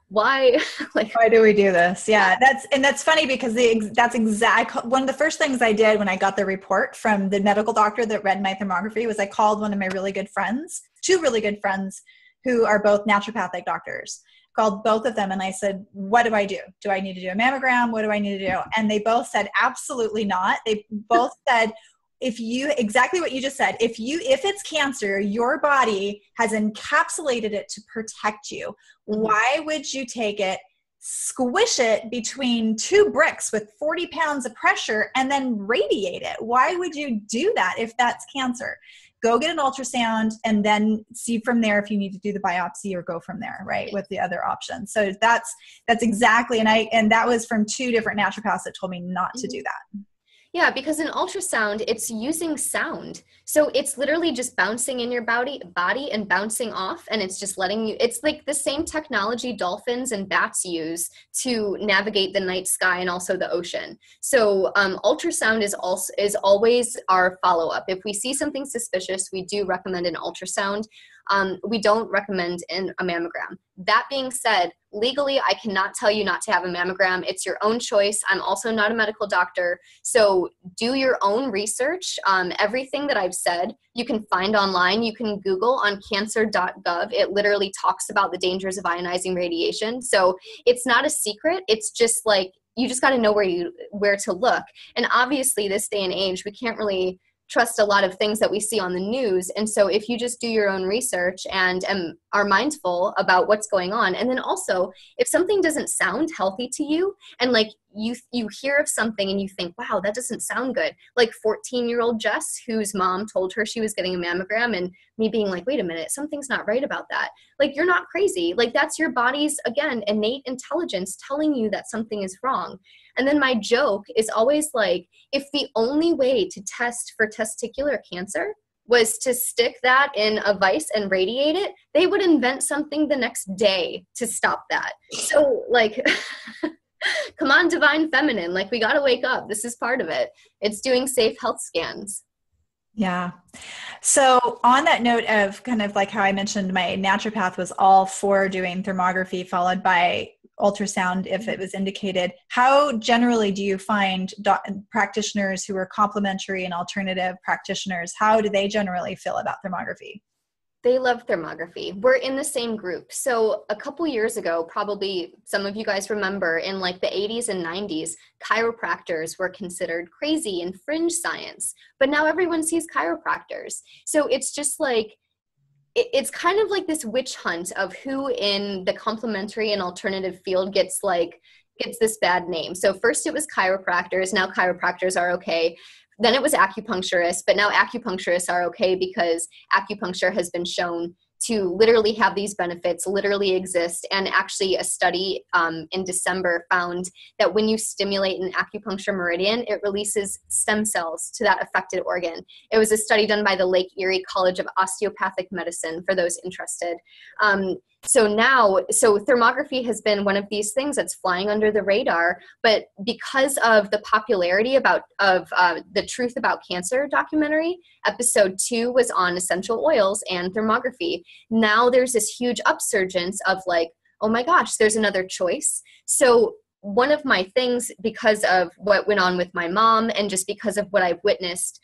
why? Why do we do this? Yeah, that's funny because that's exact. One of the first things I did when I got the report from the medical doctor that read my thermography was I called one of my really good friends, two really good friends who are both naturopathic doctors. Called both of them and I said, what do I do? Do I need to do a mammogram? What do I need to do? And they both said, absolutely not. They both said, exactly what you just said, if it's cancer, your body has encapsulated it to protect you. Why would you take it, squish it between two bricks with 40 pounds of pressure and then radiate it? Why would you do that if that's cancer? Go get an ultrasound and then see from there if you need to do the biopsy or go from there, right, with the other options. So that's exactly, and that was from two different naturopaths that told me not to do that. Yeah, because in ultrasound, it's using sound. So it's literally just bouncing in your body and bouncing off, and it's just letting you, it's like the same technology dolphins and bats use to navigate the night sky and also the ocean. So ultrasound is always our follow-up. If we see something suspicious, we do recommend an ultrasound. We don't recommend a mammogram. That being said, legally, I cannot tell you not to have a mammogram. It's your own choice. I'm also not a medical doctor. So do your own research. Everything that I've said, you can find online. You can Google on cancer.gov. It literally talks about the dangers of ionizing radiation. So it's not a secret. It's just like, you just got to know where to look. And obviously this day and age, we can't really trust a lot of things that we see on the news. And so if you just do your own research and are mindful about what's going on, and then also if something doesn't sound healthy to you and like you hear of something and you think, wow, that doesn't sound good. Like 14-year-old Jess, whose mom told her she was getting a mammogram, and me being like, wait a minute, something's not right about that. Like, you're not crazy. Like, that's your body's, again, innate intelligence telling you that something is wrong. And then my joke is always like, if the only way to test for testicular cancer was to stick that in a vise and radiate it, they would invent something the next day to stop that. So like, come on, divine feminine, like, we got to wake up. This is part of it. It's doing safe health scans. Yeah. So on that note of kind of like how I mentioned, my naturopath was all for doing thermography followed by ultrasound if it was indicated. How generally do you find practitioners who are complementary and alternative practitioners, how do they generally feel about thermography? They love thermography. We're in the same group. So a couple years ago, probably some of you guys remember, in like the 80s and 90s, chiropractors were considered crazy and fringe science, but now everyone sees chiropractors. So it's just like, it's kind of like this witch hunt of who in the complementary and alternative field gets this bad name. So first it was chiropractors. Now chiropractors are okay. Then it was acupuncturists, but now acupuncturists are okay because acupuncture has been shown to literally have these benefits, literally exist. And actually a study in December found that when you stimulate an acupuncture meridian, it releases stem cells to that affected organ. It was a study done by the Lake Erie College of Osteopathic Medicine, for those interested. So thermography has been one of these things that's flying under the radar, but because of the popularity of the Truth About Cancer documentary, episode 2 was on essential oils and thermography. Now there's this huge upsurgence of like, oh my gosh, there's another choice. So one of my things, because of what went on with my mom and just because of what I've witnessed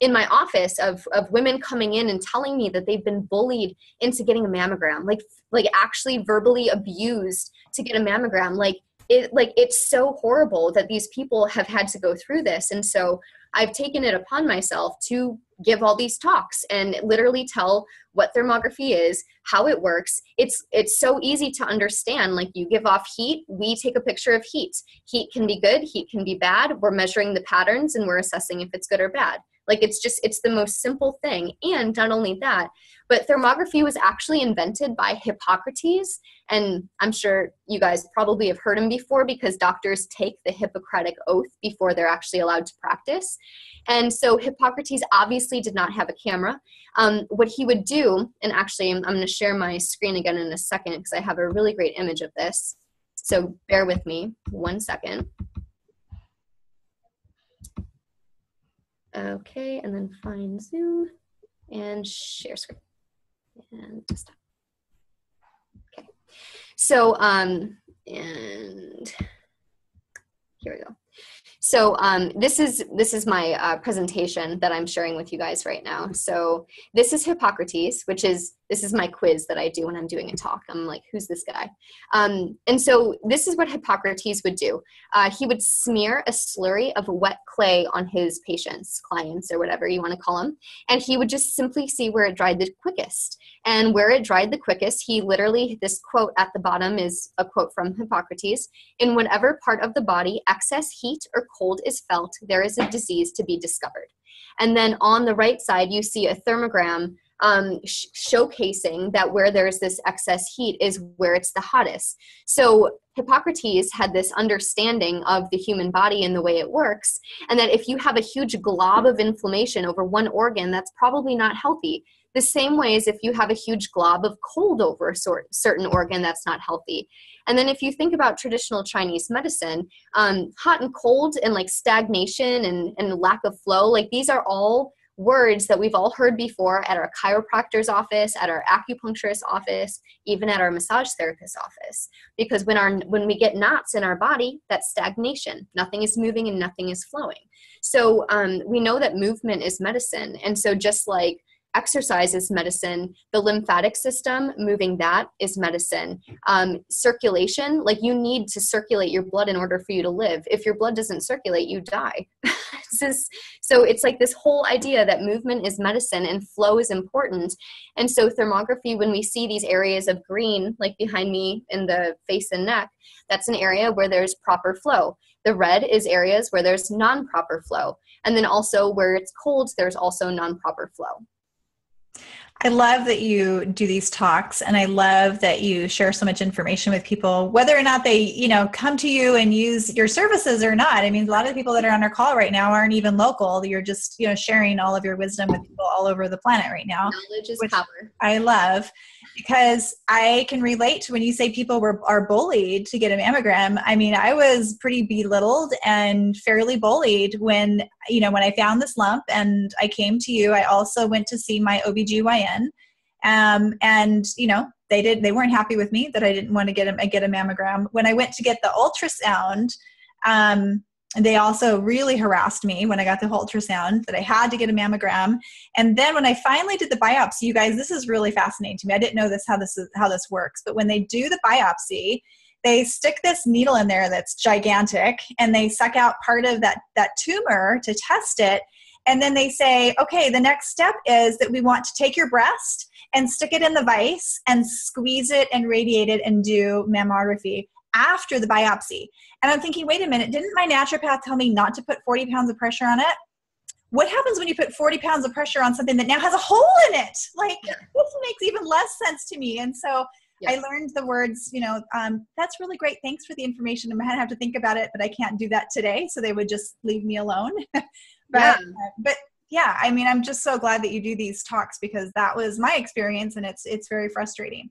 in my office of women coming in and telling me that they've been bullied into getting a mammogram, like actually verbally abused to get a mammogram. It's so horrible that these people have had to go through this. And so I've taken it upon myself to give all these talks and literally tell what thermography is, how it works. It's so easy to understand. Like, you give off heat, we take a picture of heat. Heat can be good, heat can be bad. We're measuring the patterns and we're assessing if it's good or bad. Like, it's the most simple thing. And not only that, but thermography was actually invented by Hippocrates. And I'm sure you guys probably have heard him before, because doctors take the Hippocratic oath before they're actually allowed to practice. And so Hippocrates obviously did not have a camera. What he would do, and actually I'm going to share my screen again in a second because I have a really great image of this. So bear with me 1 second. Okay, and then find Zoom and share screen and desktop. Okay, so and here we go. So this is my presentation that I'm sharing with you guys right now. So this is Hippocrates, this is my quiz that I do when I'm doing a talk. I'm like, who's this guy? And so this is what Hippocrates would do. He would smear a slurry of wet clay on his patients, clients, or whatever you want to call them. And he would just simply see where it dried the quickest. And where it dried the quickest, he literally, this quote at the bottom is a quote from Hippocrates: "In whatever part of the body excess heat or cold is felt, there is a disease to be discovered." And then on the right side, you see a thermogram showcasing that where there's this excess heat is where it's the hottest. So Hippocrates had this understanding of the human body and the way it works, and that if you have a huge glob of inflammation over one organ, that's probably not healthy. The same way as if you have a huge glob of cold over a certain organ, that's not healthy. And then if you think about traditional Chinese medicine, hot and cold and like stagnation and lack of flow, like these are all words that we've all heard before at our chiropractor's office, at our acupuncturist office, even at our massage therapist's office. Because when we get knots in our body, that's stagnation. Nothing is moving and nothing is flowing. So we know that movement is medicine. And so just like exercise is medicine, the lymphatic system, moving that is medicine. Circulation, like you need to circulate your blood in order for you to live. If your blood doesn't circulate, you die. So it's like this whole idea that movement is medicine and flow is important. And so thermography, when we see these areas of green, like behind me in the face and neck, that's an area where there's proper flow. The red is areas where there's non-proper flow. And then also where it's cold, there's also non-proper flow. I love that you do these talks, and I love that you share so much information with people, whether or not they, come to you and use your services or not. I mean, a lot of the people that are on our call right now aren't even local. You're just, sharing all of your wisdom with people all over the planet right now. Knowledge is power. I love, because I can relate to when you say people are bullied to get a mammogram. I mean, I was pretty belittled and fairly bullied when I found this lump and I came to you. I also went to see my OBGYN. And they weren't happy with me that I didn't want to get a mammogram. When I went to get the ultrasound, they also really harassed me when I got the ultrasound that I had to get a mammogram. And then when I finally did the biopsy, you guys, this is really fascinating to me. I didn't know how this works, but when they do the biopsy, they stick this needle in there that's gigantic, and they suck out part of that tumor to test it. And then they say, okay, the next step is that we want to take your breast and stick it in the vise and squeeze it and radiate it and do mammography after the biopsy. And I'm thinking, wait a minute, didn't my naturopath tell me not to put 40 pounds of pressure on it? What happens when you put 40 pounds of pressure on something that now has a hole in it? This makes even less sense to me. And so I learned the words, that's really great. Thanks for the information. I'm going to have to think about it, but I can't do that today. So they would just leave me alone. But I mean, I'm just so glad that you do these talks, because that was my experience, and it's very frustrating.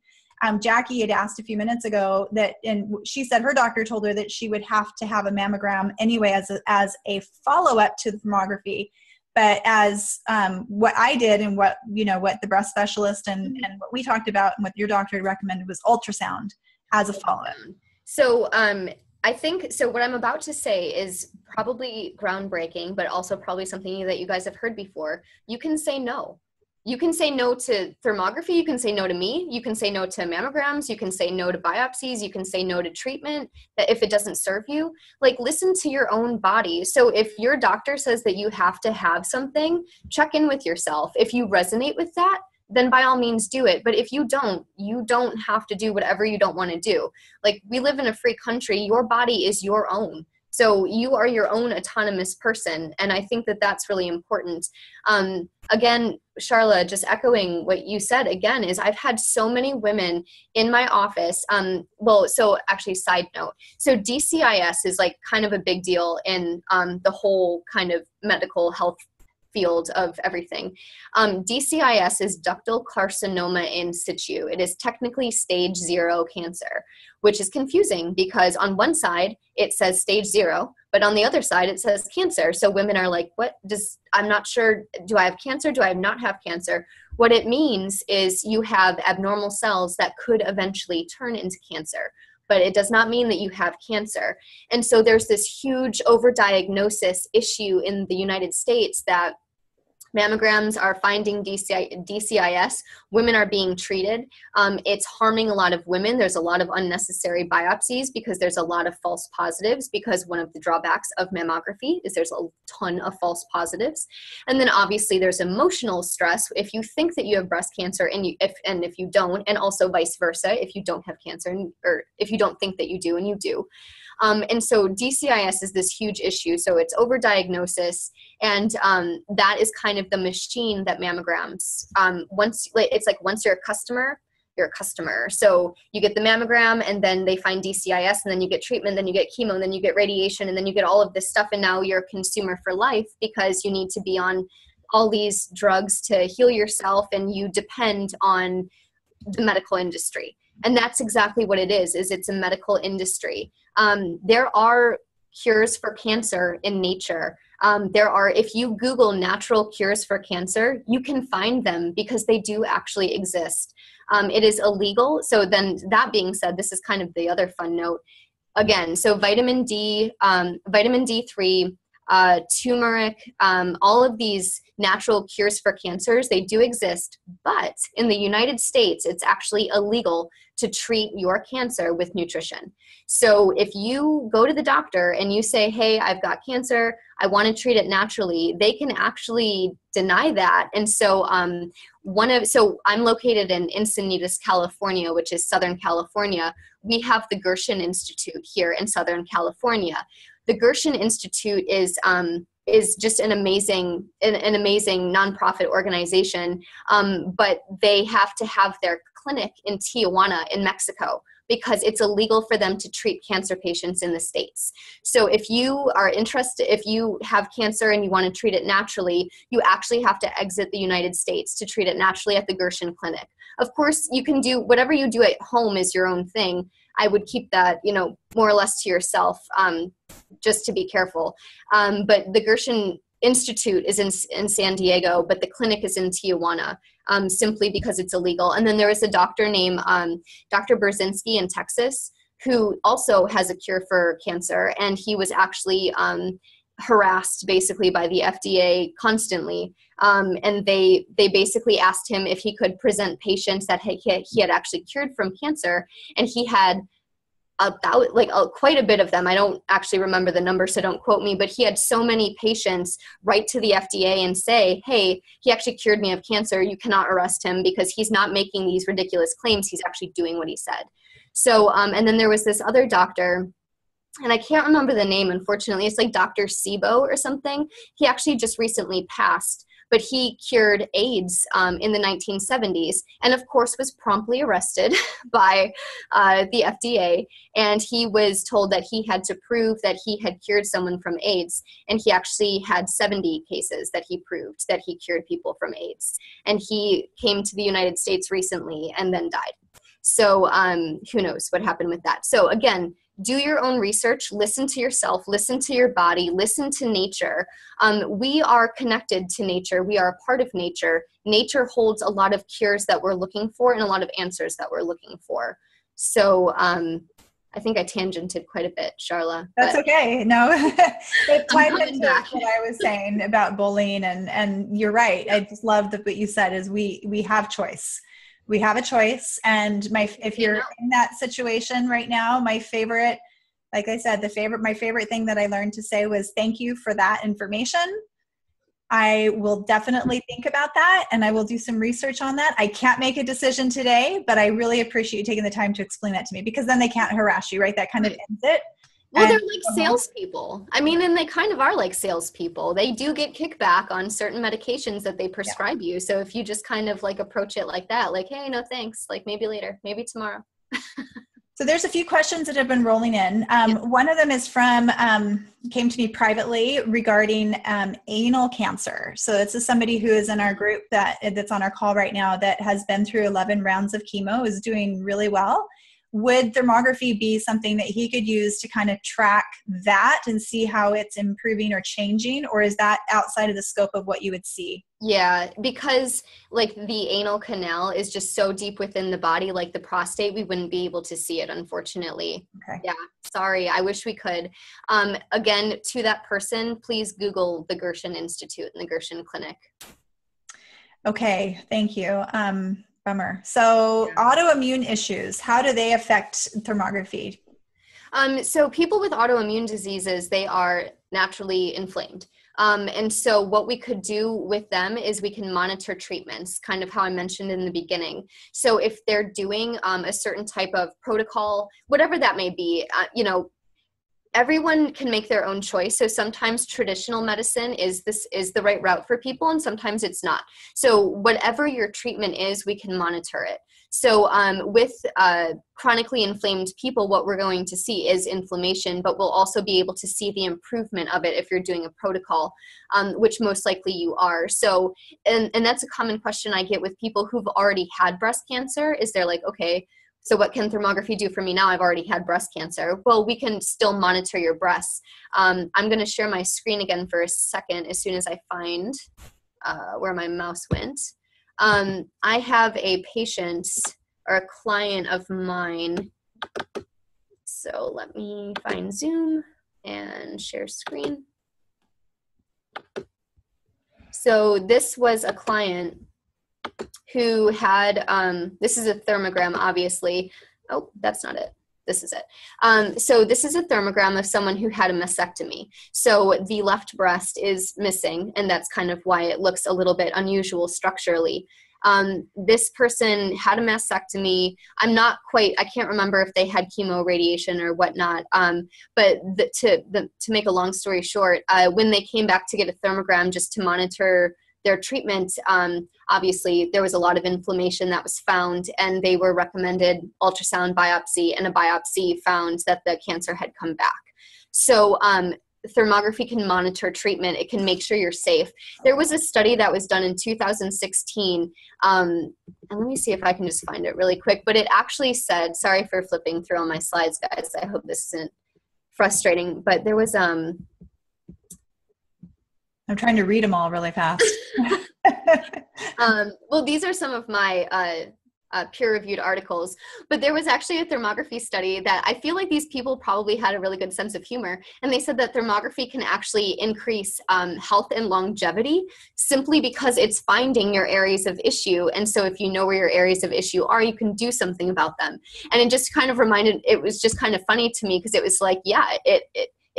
Jackie had asked a few minutes ago and she said her doctor told her that she would have to have a mammogram anyway as a follow-up to the thermography. But as what I did and what the breast specialist and what we talked about and what your doctor recommended was ultrasound as a follow-up. So I think, so what I'm about to say is probably groundbreaking, but also probably something that you guys have heard before. You can say no. You can say no to thermography. You can say no to me. You can say no to mammograms. You can say no to biopsies. You can say no to treatment that if it doesn't serve you. Like, listen to your own body. So if your doctor says that you have to have something, check in with yourself. If you resonate with that, then by all means do it. But if you don't have to do whatever you don't want to do. Like, we live in a free country. Your body is your own. So you are your own autonomous person. And I think that that's really important. Again, Sharla, just echoing what you said again, is I've had so many women in my office. So actually, side note. So DCIS is like kind of a big deal in the whole kind of medical health field of everything. DCIS is ductal carcinoma in situ. It is technically stage 0 cancer, which is confusing because on one side it says stage 0, but on the other side it says cancer. So women are like, I'm not sure, do I have cancer? Do I not have cancer? What it means is you have abnormal cells that could eventually turn into cancer, but it does not mean that you have cancer. And so there's this huge overdiagnosis issue in the United States that mammograms are finding DCIS. Women are being treated. It's harming a lot of women. There's a lot of unnecessary biopsies because there's a lot of false positives, because one of the drawbacks of mammography is there's a ton of false positives. And then obviously there's emotional stress. If you think that you have breast cancer and if you don't, and also vice versa, if you don't have cancer or if you don't think that you do and you do. And so DCIS is this huge issue. So it's overdiagnosis, and that is kind of the machine that mammograms. Once you're a customer, you're a customer. So you get the mammogram, and then they find DCIS, and then you get treatment, then you get chemo, and then you get radiation, and then you get all of this stuff, and now you're a consumer for life because you need to be on all these drugs to heal yourself, and you depend on the medical industry. And that's exactly what it is it's a medical industry. There are cures for cancer in nature. If you Google natural cures for cancer, you can find them because they do actually exist. It is illegal. So then that being said, this is kind of the other fun note. Again, so vitamin D, vitamin D3, turmeric, all of these natural cures for cancers, they do exist, but in the United States, it's actually illegal to treat your cancer with nutrition. So if you go to the doctor and you say, hey, I've got cancer, I want to treat it naturally, they can actually deny that. And so I'm located in Encinitas, California, which is Southern California. We have the Gershon Institute here in Southern California. The Gershon Institute is just an amazing nonprofit organization, but they have to have their clinic in Tijuana in Mexico because it's illegal for them to treat cancer patients in the States. So if you are interested, if you have cancer and you want to treat it naturally, you actually have to exit the United States to treat it naturally at the Gershon Clinic. Of course, you can do whatever you do at home is your own thing. I would keep that, more or less to yourself, just to be careful. But the Gershon Institute is in San Diego, but the clinic is in Tijuana, simply because it's illegal. And then there is a doctor named Dr. Berzinski in Texas, who also has a cure for cancer. And he was actually harassed basically by the FDA constantly. And they basically asked him if he could present patients that he had actually cured from cancer. And he had quite a bit of them. I don't actually remember the number, so don't quote me, but he had so many patients write to the FDA and say, hey, he actually cured me of cancer. You cannot arrest him because he's not making these ridiculous claims. He's actually doing what he said. So, and then there was this other doctor, and I can't remember the name, unfortunately. It's like Dr. Sibo or something. He actually just recently passed, but he cured AIDS in the 1970s, and of course was promptly arrested by the FDA. And he was told that he had to prove that he had cured someone from AIDS, and he actually had 70 cases that he proved that he cured people from AIDS. And he came to the United States recently and then died. So who knows what happened with that. So again, do your own research, listen to yourself, listen to your body, listen to nature. We are connected to nature. We are a part of nature. Nature holds a lot of cures that we're looking for and a lot of answers that we're looking for. So I I think I tangented quite a bit, Sharla. That's okay. No, it tied into back. what I was saying about bullying, and you're right. I just love that what you said is we have choice. We have a choice, and if you're in that situation right now, my favorite, like I said, my favorite thing that I learned to say was thank you for that information. I will definitely think about that, and I will do some research on that. I can't make a decision today, but I really appreciate you taking the time to explain that to me, because then they can't harass you, right? That kind of ends it. Well, they're like salespeople. I mean, and they kind of are like salespeople. They do get kickback on certain medications that they prescribe you. So if you just kind of like approach it like that, like, hey, no thanks, like maybe later, maybe tomorrow. So there's a few questions that have been rolling in. One of them is came to me privately regarding anal cancer. So this is somebody who is in our group that's on our call right now that has been through 11 rounds of chemo, is doing really well. Would thermography be something that he could use to kind of track that and see how it's improving or changing, or is that outside of the scope of what you would see? Yeah, because like the anal canal is just so deep within the body, like the prostate, we wouldn't be able to see it, unfortunately. Okay. Yeah, sorry. I wish we could. Again, to that person, please Google the Gershon Institute and the Gershon Clinic. Okay, thank you. Bummer. So autoimmune issues, how do they affect thermography? So people with autoimmune diseases, they are naturally inflamed. And so what we could do with them is we can monitor treatments, kind of how I mentioned in the beginning. So if they're doing a certain type of protocol, whatever that may be, everyone can make their own choice. So sometimes traditional medicine is the right route for people, and sometimes it's not. So whatever your treatment is, we can monitor it. So with chronically inflamed people, what we're going to see is inflammation, but we'll also be able to see the improvement of it if you're doing a protocol, which most likely you are. So, and that's a common question I get with people who've already had breast cancer, is they're like, okay, so what can thermography do for me now? I've already had breast cancer. Well, we can still monitor your breasts. I'm going to share my screen again for a second as soon as I find where my mouse went. I have a patient or a client of mine. So let me find Zoom and share screen. So this was a client who had, this is a thermogram, obviously. Oh, that's not it. This is it. So this is a thermogram of someone who had a mastectomy. So the left breast is missing, and that's kind of why it looks a little bit unusual structurally. This person had a mastectomy. I can't remember if they had chemo, radiation, or whatnot. But to make a long story short, when they came back to get a thermogram just to monitor their treatment, obviously there was a lot of inflammation that was found, and they were recommended ultrasound biopsy, and a biopsy found that the cancer had come back. So thermography can monitor treatment. It can make sure you're safe. There was a study that was done in 2016, and let me see if I can just find it really quick, but it actually said, sorry for flipping through all my slides, guys. I hope this isn't frustrating, but there was I'm trying to read them all really fast. Well, these are some of my peer-reviewed articles, but there was actually a thermography study that I feel like these people probably had a really good sense of humor, and they said that thermography can actually increase health and longevity simply because it's finding your areas of issue. And so if you know where your areas of issue are, you can do something about them. And it just kind of it was just kind of funny to me, because it was like, yeah,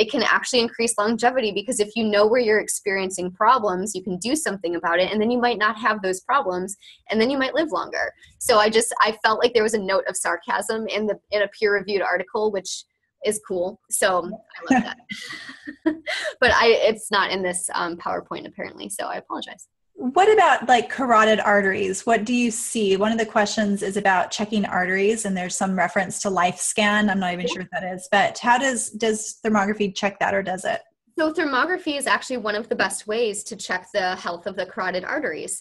it can actually increase longevity, because if you know where you're experiencing problems, you can do something about it, and then you might not have those problems, and then you might live longer. So I felt like there was a note of sarcasm in a peer-reviewed article, which is cool. So I love that. But it's not in this PowerPoint apparently, so I apologize. What about like carotid arteries? What do you see? One of the questions is about checking arteries, and there's some reference to LifeScan. I'm not even sure what that is, but how does thermography check that, or does it? So thermography is actually one of the best ways to check the health of the carotid arteries,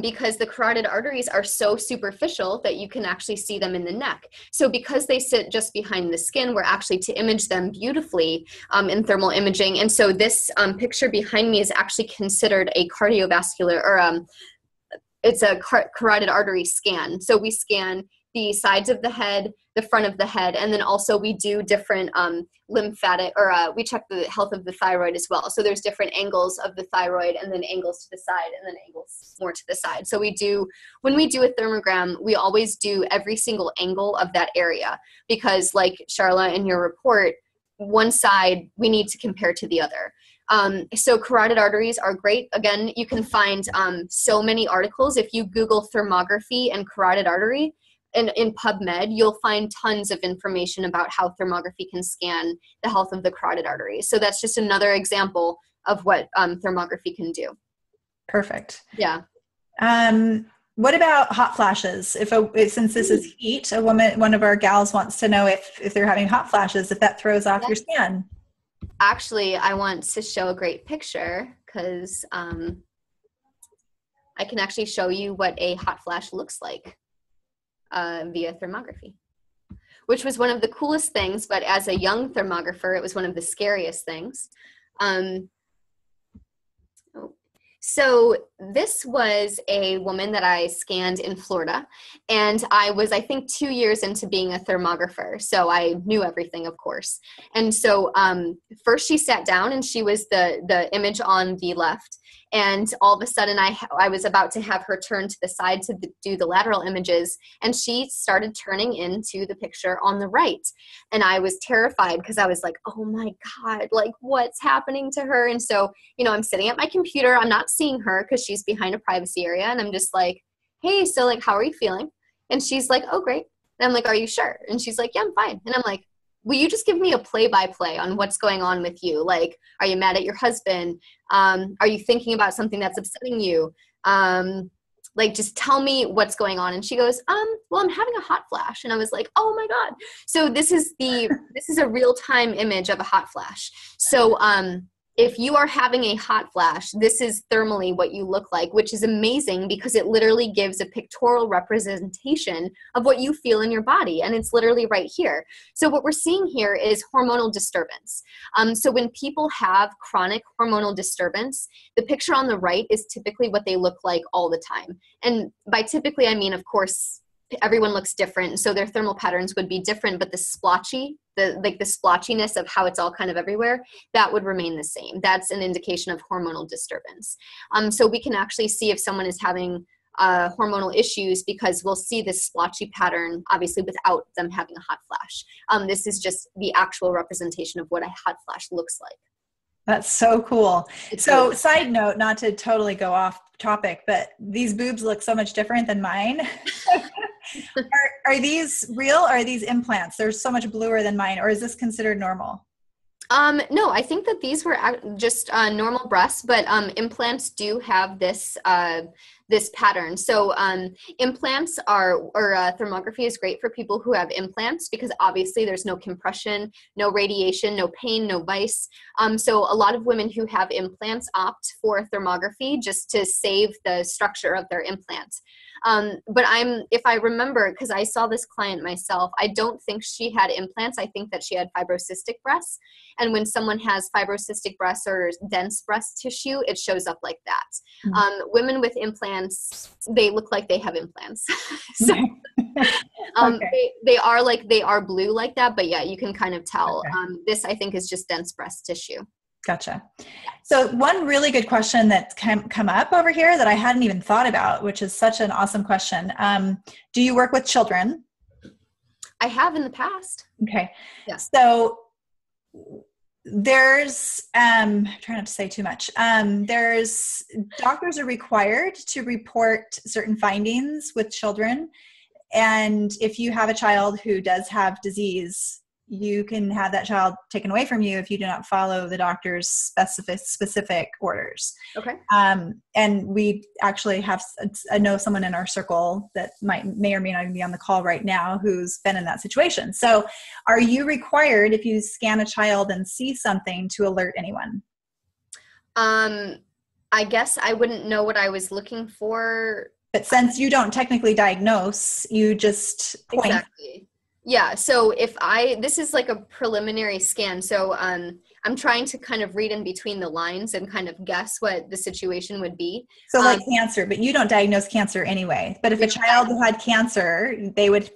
because the carotid arteries are so superficial that you can actually see them in the neck. So because they sit just behind the skin, we're actually to image them beautifully in thermal imaging. And so this picture behind me is actually considered a cardiovascular, or it's a carotid artery scan. So we scan the sides of the head, the front of the head, and then also we do different lymphatic, or we check the health of the thyroid as well. So there's different angles of the thyroid, and then angles to the side, and then angles more to the side. So when we do a thermogram, we always do every single angle of that area, because like Sharla, in your report, one side we need to compare to the other. So carotid arteries are great. Again, you can find so many articles. If you Google thermography and carotid artery in PubMed, you'll find tons of information about how thermography can scan the health of the carotid arteries. So that's just another example of what thermography can do. Perfect. Yeah. What about hot flashes? Since this is heat, one of our gals wants to know if they're having hot flashes, if that throws off your scan. Actually, I want to show a great picture, because I can actually show you what a hot flash looks like via thermography, which was one of the coolest things, but as a young thermographer, it was one of the scariest things. So this was a woman that I scanned in Florida, and I was, I think, 2 years into being a thermographer. So I knew everything, of course. And so first she sat down, and she was the image on the left. And all of a sudden I was about to have her turn to the side to do the lateral images, and she started turning into the picture on the right. And I was terrified, because I was like, oh my God, like what's happening to her? And so, I'm sitting at my computer, I'm not seeing her because she's behind a privacy area. And I'm just like, hey, so like, how are you feeling? And she's like, oh, great. And I'm like, are you sure? And she's like, yeah, I'm fine. And I'm like, will you just give me a play-by-play on what's going on with you? Like, are you mad at your husband? Are you thinking about something that's upsetting you? Like, just tell me what's going on. And she goes, well, I'm having a hot flash. And I was like, oh my God. So this is a real-time image of a hot flash. So, if you are having a hot flash, this is thermally what you look like, which is amazing, because it literally gives a pictorial representation of what you feel in your body. And it's literally right here. So what we're seeing here is hormonal disturbance. So when people have chronic hormonal disturbance, the picture on the right is typically what they look like all the time. And by typically, I mean, of course, everyone looks different. So their thermal patterns would be different, but the splotchiness of how it's all kind of everywhere, that would remain the same. That's an indication of hormonal disturbance. So we can actually see if someone is having hormonal issues, because we'll see this splotchy pattern, obviously, without them having a hot flash. This is just the actual representation of what a hot flash looks like. That's so cool. So side note, not to totally go off topic, but these boobs look so much different than mine. Are these real, or are these implants? They're so much bluer than mine, or is this considered normal? No, I think that these were just normal breasts, but implants do have this pattern. So implants or thermography is great for people who have implants, because obviously there's no compression, no radiation, no pain, no vice. So a lot of women who have implants opt for thermography just to save the structure of their implants. But if I remember, because I saw this client myself, I don't think she had implants. I think that she had fibrocystic breasts. And when someone has fibrocystic breasts or dense breast tissue, it shows up like that. Mm-hmm. Women with implants, they look like they have implants. So okay. they are blue like that, but yeah, you can kind of tell. Okay. This, I think, is just dense breast tissue. Gotcha. So one really good question that's come up over here that I hadn't even thought about, which is such an awesome question. Do you work with children? I have in the past. Okay. Yes. So there's, try not to say too much. There's doctors are required to report certain findings with children. And if you have a child who does have disease, you can have that child taken away from you if you do not follow the doctor's specific orders. Okay. And we actually I know someone in our circle that may or may not even be on the call right now who's been in that situation. So are you required, if you scan a child and see something, to alert anyone? I guess I wouldn't know what I was looking for. But since you don't technically diagnose, you just point. Exactly. Yeah. So this is like a preliminary scan. So I'm trying to kind of read in between the lines and kind of guess what the situation would be. So like cancer, but you don't diagnose cancer anyway. But if a child had cancer, they would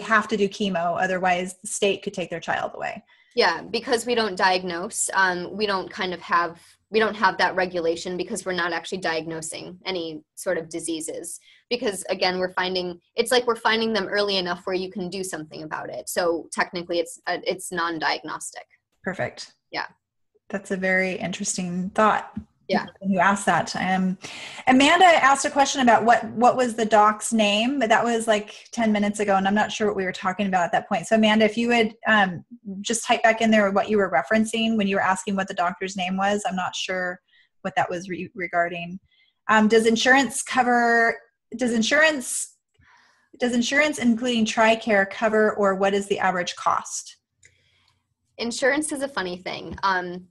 have to do chemo. Otherwise the state could take their child away. Yeah, because we don't diagnose, we don't have that regulation because we're not actually diagnosing any sort of diseases. Because again, we're finding them early enough where you can do something about it. So technically it's non-diagnostic. Perfect. Yeah. That's a very interesting thought. Yeah. You asked that. Amanda asked a question about what was the doc's name, but that was like 10 minutes ago, and I'm not sure what we were talking about at that point. So Amanda, if you would just type back in there what you were referencing when you were asking what the doctor's name was. I'm not sure what that was regarding. Does insurance including TRICARE cover, or what is the average cost? Insurance is a funny thing.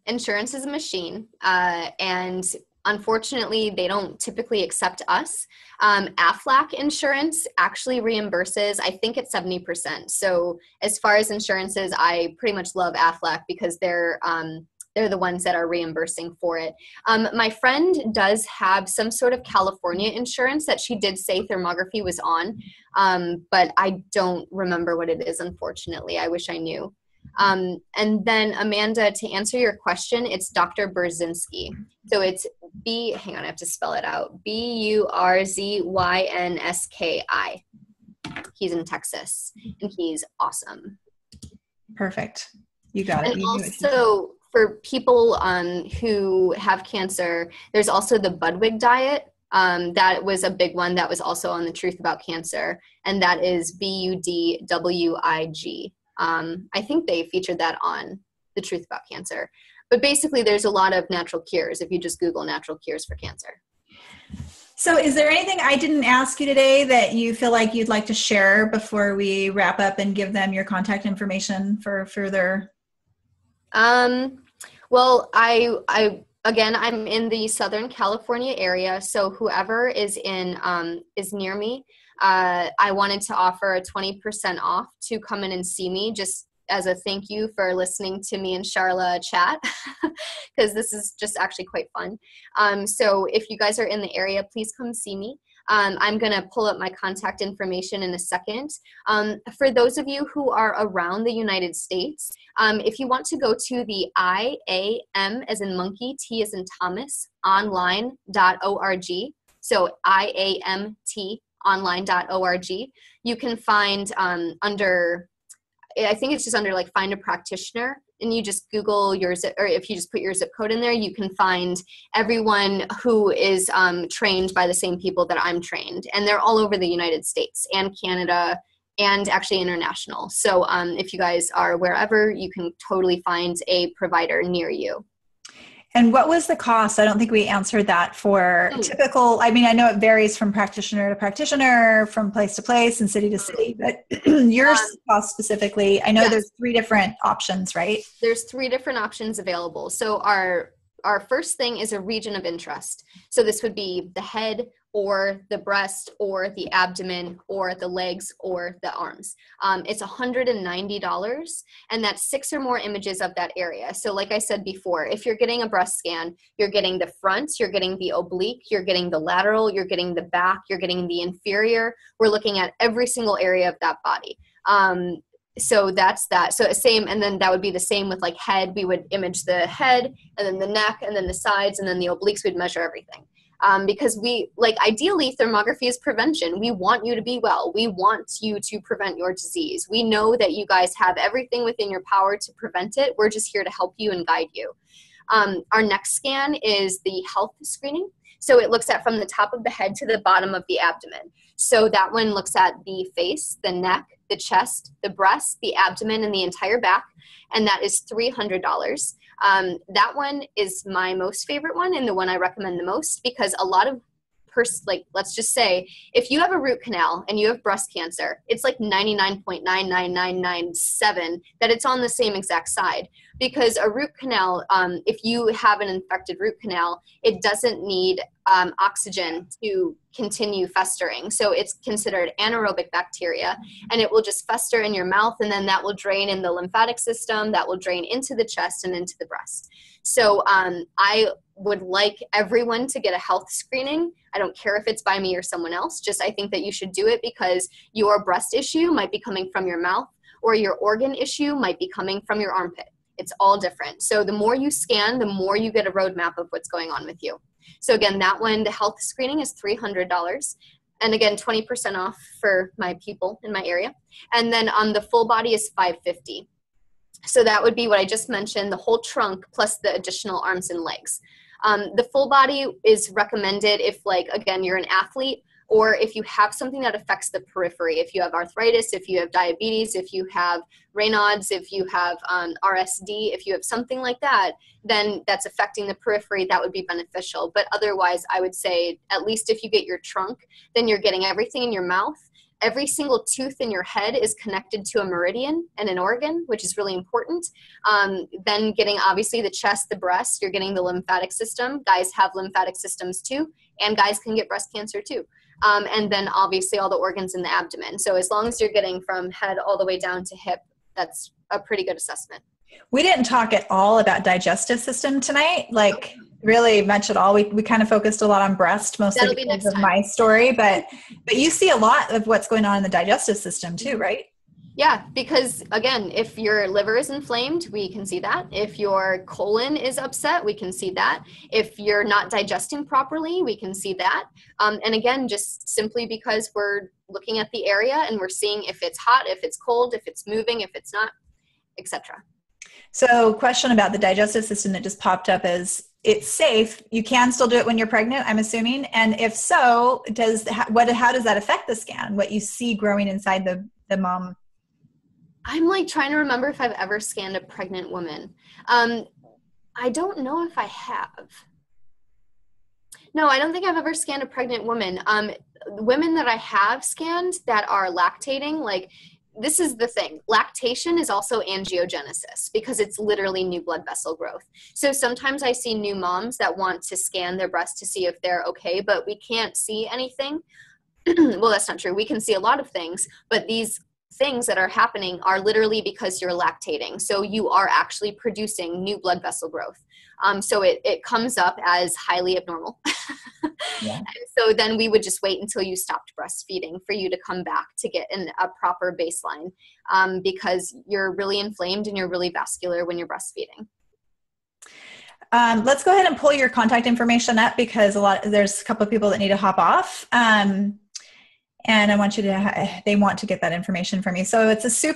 Insurance is a machine, and unfortunately, they don't typically accept us. AFLAC insurance actually reimburses, I think it's 70%. So as far as insurances, I pretty much love AFLAC because they're the ones that are reimbursing for it. My friend does have some sort of California insurance that she did say Thermography was on, but I don't remember what it is, unfortunately. I wish I knew. And then Amanda, to answer your question, it's Dr. Burzynski. So it's hang on, I have to spell it out. Burzynski. He's in Texas and he's awesome. Perfect. You got it. And also for people who have cancer, there's also the Budwig diet. That was a big one that was also on the Truth About Cancer. And that is BUDWIG. I think they featured that on The Truth About Cancer. But basically, there's a lot of natural cures if you just Google natural cures for cancer. So is there anything I didn't ask you today that you feel like you'd like to share before we wrap up and give them your contact information for further? Well, again, I'm in the Southern California area, so whoever is near me, I wanted to offer a 20% off to come in and see me, just as a thank you for listening to me and Sharla chat, because this is just actually quite fun. So if you guys are in the area, please come see me. I'm going to pull up my contact information in a second. For those of you who are around the United States, if you want to go to the IAM as in monkey, T as in Thomas, online.org, so IAMT online.org, you can find under, I think it's just under like find a practitioner, and you just Google your zip, or if you just put your zip code in there, you can find everyone who is trained by the same people that I'm trained. And they're all over the United States and Canada and actually international. So if you guys are wherever, you can totally find a provider near you. And what was the cost? I don't think we answered that for typical. I mean, I know it varies from practitioner to practitioner, from place to place and city to city, but yours cost specifically, I know there's 3 different options, right? There's 3 different options available. So our first thing is a region of interest. So this would be the head or the breast or the abdomen or the legs or the arms. It's $190, and that's 6 or more images of that area. So like I said before, if you're getting a breast scan, you're getting the front, you're getting the oblique, you're getting the lateral, you're getting the back, you're getting the inferior. We're looking at every single area of that body. So that's that. So same, and then that would be the same with like head. We would image the head and then the neck and then the sides and then the obliques. We'd measure everything. Because ideally thermography is prevention. We want you to be well. We want you to prevent your disease. We know that you guys have everything within your power to prevent it. We're just here to help you and guide you. Our next scan is the health screening. So it looks at from the top of the head to the bottom of the abdomen. So that one looks at the face, the neck, the chest, the breast, the abdomen, and the entire back. And that is $300. That one is my most favorite one and the one I recommend the most, because a lot of let's just say if you have a root canal and you have breast cancer, it's like 99.99997 that it's on the same exact side, because a root canal, if you have an infected root canal, it doesn't need oxygen to continue festering. So it's considered anaerobic bacteria, and it will just fester in your mouth, and then that will drain in the lymphatic system, that will drain into the chest and into the breast. So I would like everyone to get a health screening. I don't care if it's by me or someone else, just I think that you should do it because your breast issue might be coming from your mouth, or your organ issue might be coming from your armpit. It's all different. So the more you scan, the more you get a roadmap of what's going on with you. So again, that one, the health screening is $300. And again, 20% off for my people in my area. And then on the full body is $550. So that would be what I just mentioned, the whole trunk plus the additional arms and legs. The full body is recommended if, like, again, you're an athlete, or if you have something that affects the periphery. If you have arthritis, if you have diabetes, if you have Raynaud's, if you have RSD, if you have something like that, then that's affecting the periphery, that would be beneficial. But otherwise, I would say at least if you get your trunk, then you're getting everything in your mouth. Every single tooth in your head is connected to a meridian and an organ, which is really important. Then getting obviously the chest, the breast, you're getting the lymphatic system. Guys have lymphatic systems too, and guys can get breast cancer too. And then obviously all the organs in the abdomen. So as long as you're getting from head all the way down to hip, that's a pretty good assessment. We didn't talk at all about digestive system tonight, like really much at all. We kind of focused a lot on breast, mostly because of my story, but you see a lot of what's going on in the digestive system too, right? Yeah, because again, if your liver is inflamed, we can see that. If your colon is upset, we can see that. If you're not digesting properly, we can see that. And again, just simply because we're looking at the area and we're seeing if it's hot, if it's cold, if it's moving, if it's not, etc. So question about the digestive system that just popped up is, it's safe. You can still do it when you're pregnant, I'm assuming. And if so, how does that affect the scan? What you see growing inside the mom? I'm like trying to remember if I've ever scanned a pregnant woman. I don't know if I have. No, I don't think I've ever scanned a pregnant woman. Women that I have scanned that are lactating, like, this is the thing. Lactation is also angiogenesis because it's literally new blood vessel growth. So sometimes I see new moms that want to scan their breast to see if they're okay, but we can't see anything. Well, that's not true. We can see a lot of things, but these things that are happening are literally because you're lactating. So you are actually producing new blood vessel growth. So it comes up as highly abnormal. Yeah. And so then we would just wait until you stopped breastfeeding for you to come back to get a proper baseline, because you're really inflamed and you're really vascular when you're breastfeeding. Let's go ahead and pull your contact information up because there's a couple of people that need to hop off. And I want you to, they want to get that information from you. So it's you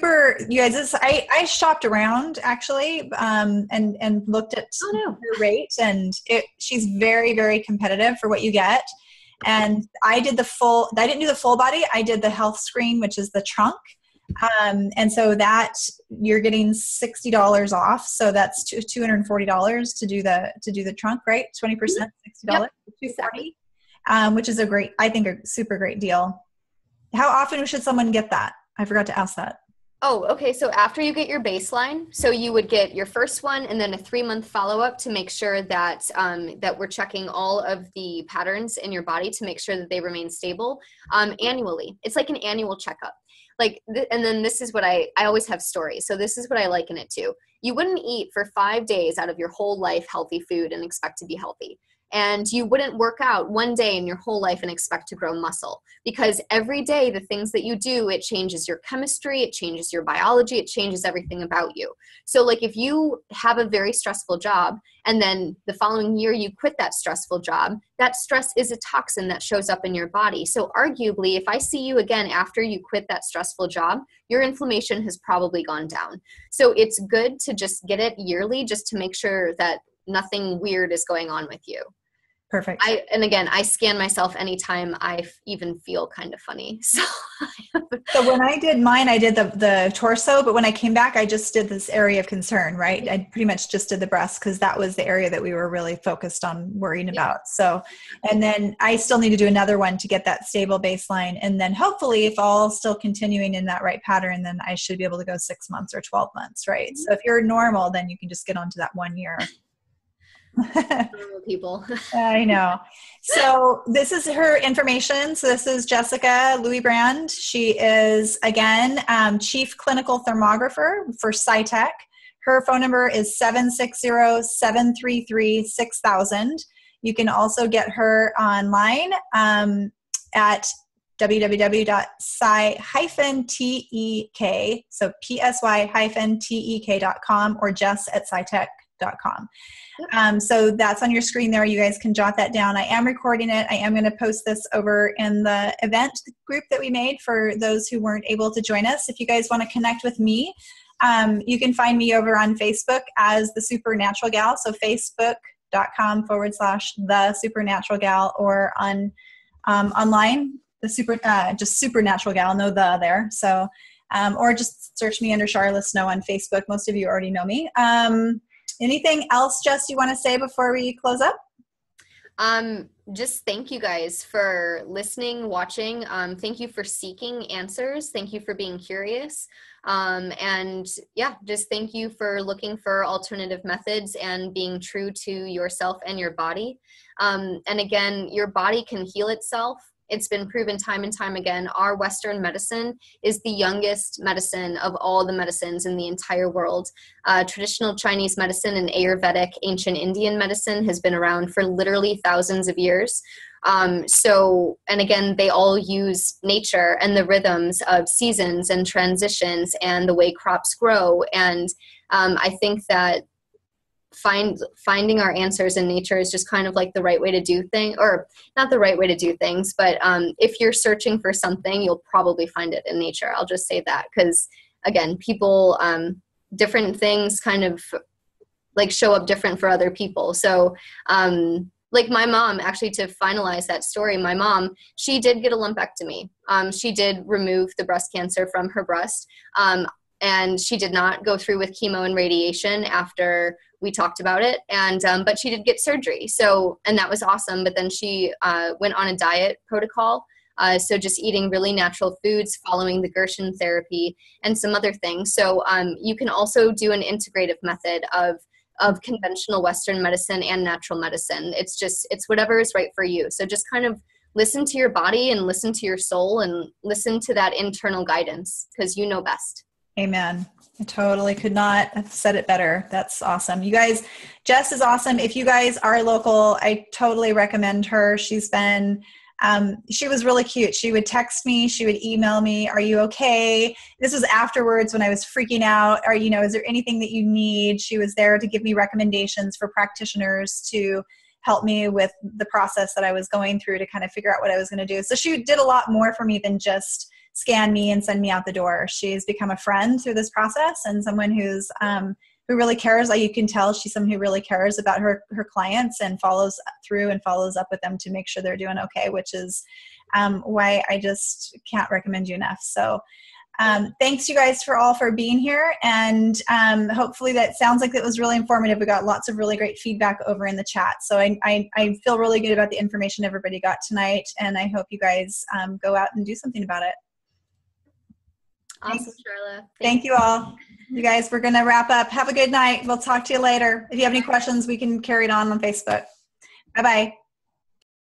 guys, I shopped around actually, and looked at her rate, and she's very, very competitive for what you get. And I didn't do the full body. I did the health screen, which is the trunk. And so that you're getting $60 off. So that's $240 to do the trunk, right? 20%, $60, yep. $240, which is I think a super great deal. How often should someone get that? I forgot to ask that. Oh, okay. So after you get your baseline, so you would get your first one and then a 3-month follow-up to make sure that that we're checking all of the patterns in your body to make sure that they remain stable annually. It's like an annual checkup. And then this is what I always have stories. So this is what I liken it to. You wouldn't eat for 5 days out of your whole life healthy food and expect to be healthy. And you wouldn't work out one day in your whole life and expect to grow muscle, because every day the things that you do, it changes your chemistry, it changes your biology, it changes everything about you. So like if you have a very stressful job and then the following year you quit that stressful job, that stress is a toxin that shows up in your body. So arguably, if I see you again after you quit that stressful job, your inflammation has probably gone down. So it's good to just get it yearly just to make sure that nothing weird is going on with you. Perfect. And again, I scan myself anytime I even feel kind of funny. So when I did mine, I did the torso, but when I came back, I just did this area of concern, right? I pretty much just did the breast because that was the area that we were really focused on worrying about. So, and then I still need to do another one to get that stable baseline. And then hopefully if all still continuing in that right pattern, then I should be able to go 6 months or 12 months, right? So if you're normal, then you can just get onto that 1 year. Normal people. I know. So this is her information. So this is Jessica Luibrand. She is, again, Chief Clinical Thermographer for SciTech. Her phone number is 760-733-6000. You can also get her online at www.psy-tek, so psy-tek.com, or jess@scitech.com. So that's on your screen there. You guys can jot that down. I am recording it. I am going to post this over in the event group that we made for those who weren't able to join us. If you guys want to connect with me, you can find me over on Facebook as the Supernatural Gal. So facebook.com/the Supernatural Gal, or on online, just Supernatural Gal, no the there. So, or just search me under Sharla Snow on Facebook. Most of you already know me. Anything else, Jess, you want to say before we close up? Just thank you guys for listening, watching. Thank you for seeking answers. Thank you for being curious. And yeah, just thank you for looking for alternative methods and being true to yourself and your body. And again, your body can heal itself. It's been proven time and time again. Our Western medicine is the youngest medicine of all the medicines in the entire world. Traditional Chinese medicine and Ayurvedic ancient Indian medicine has been around for literally thousands of years. And again, they all use nature and the rhythms of seasons and transitions and the way crops grow. And I think that finding our answers in nature is just kind of like the right way to do things, or not the right way to do things, but if you're searching for something, you'll probably find it in nature. I'll just say that, because again, people, different things kind of like show up different for other people. So like my mom, actually, to finalize that story, my mom, she did get a lumpectomy. She did remove the breast cancer from her breast. And she did not go through with chemo and radiation after we talked about it. And, but she did get surgery. So, and that was awesome. But then she went on a diet protocol. So just eating really natural foods, following the Gershon therapy, and some other things. So you can also do an integrative method of conventional Western medicine and natural medicine. It's whatever is right for you. So just kind of listen to your body and listen to your soul and listen to that internal guidance, because you know best. Amen. I totally could not have said it better. That's awesome. You guys, Jess is awesome. If you guys are local, I totally recommend her. She's been, she was really cute. She would text me, she would email me, "Are you okay?" This was afterwards when I was freaking out. Is there anything that you need? She was there to give me recommendations for practitioners to help me with the process that I was going through to kind of figure out what I was going to do. So she did a lot more for me than just scan me and send me out the door. She's become a friend through this process, and someone who really cares. Like, you can tell she's someone who really cares about her clients and follows through and follows up with them to make sure they're doing okay, which is why I just can't recommend you enough. So thanks you guys for being here. And hopefully that sounds like it was really informative. We got lots of really great feedback over in the chat. So I feel really good about the information everybody got tonight. And I hope you guys go out and do something about it. Awesome, Sharla. Thank you all. You guys, we're going to wrap up. Have a good night. We'll talk to you later. If you have any questions, we can carry it on Facebook. Bye-bye.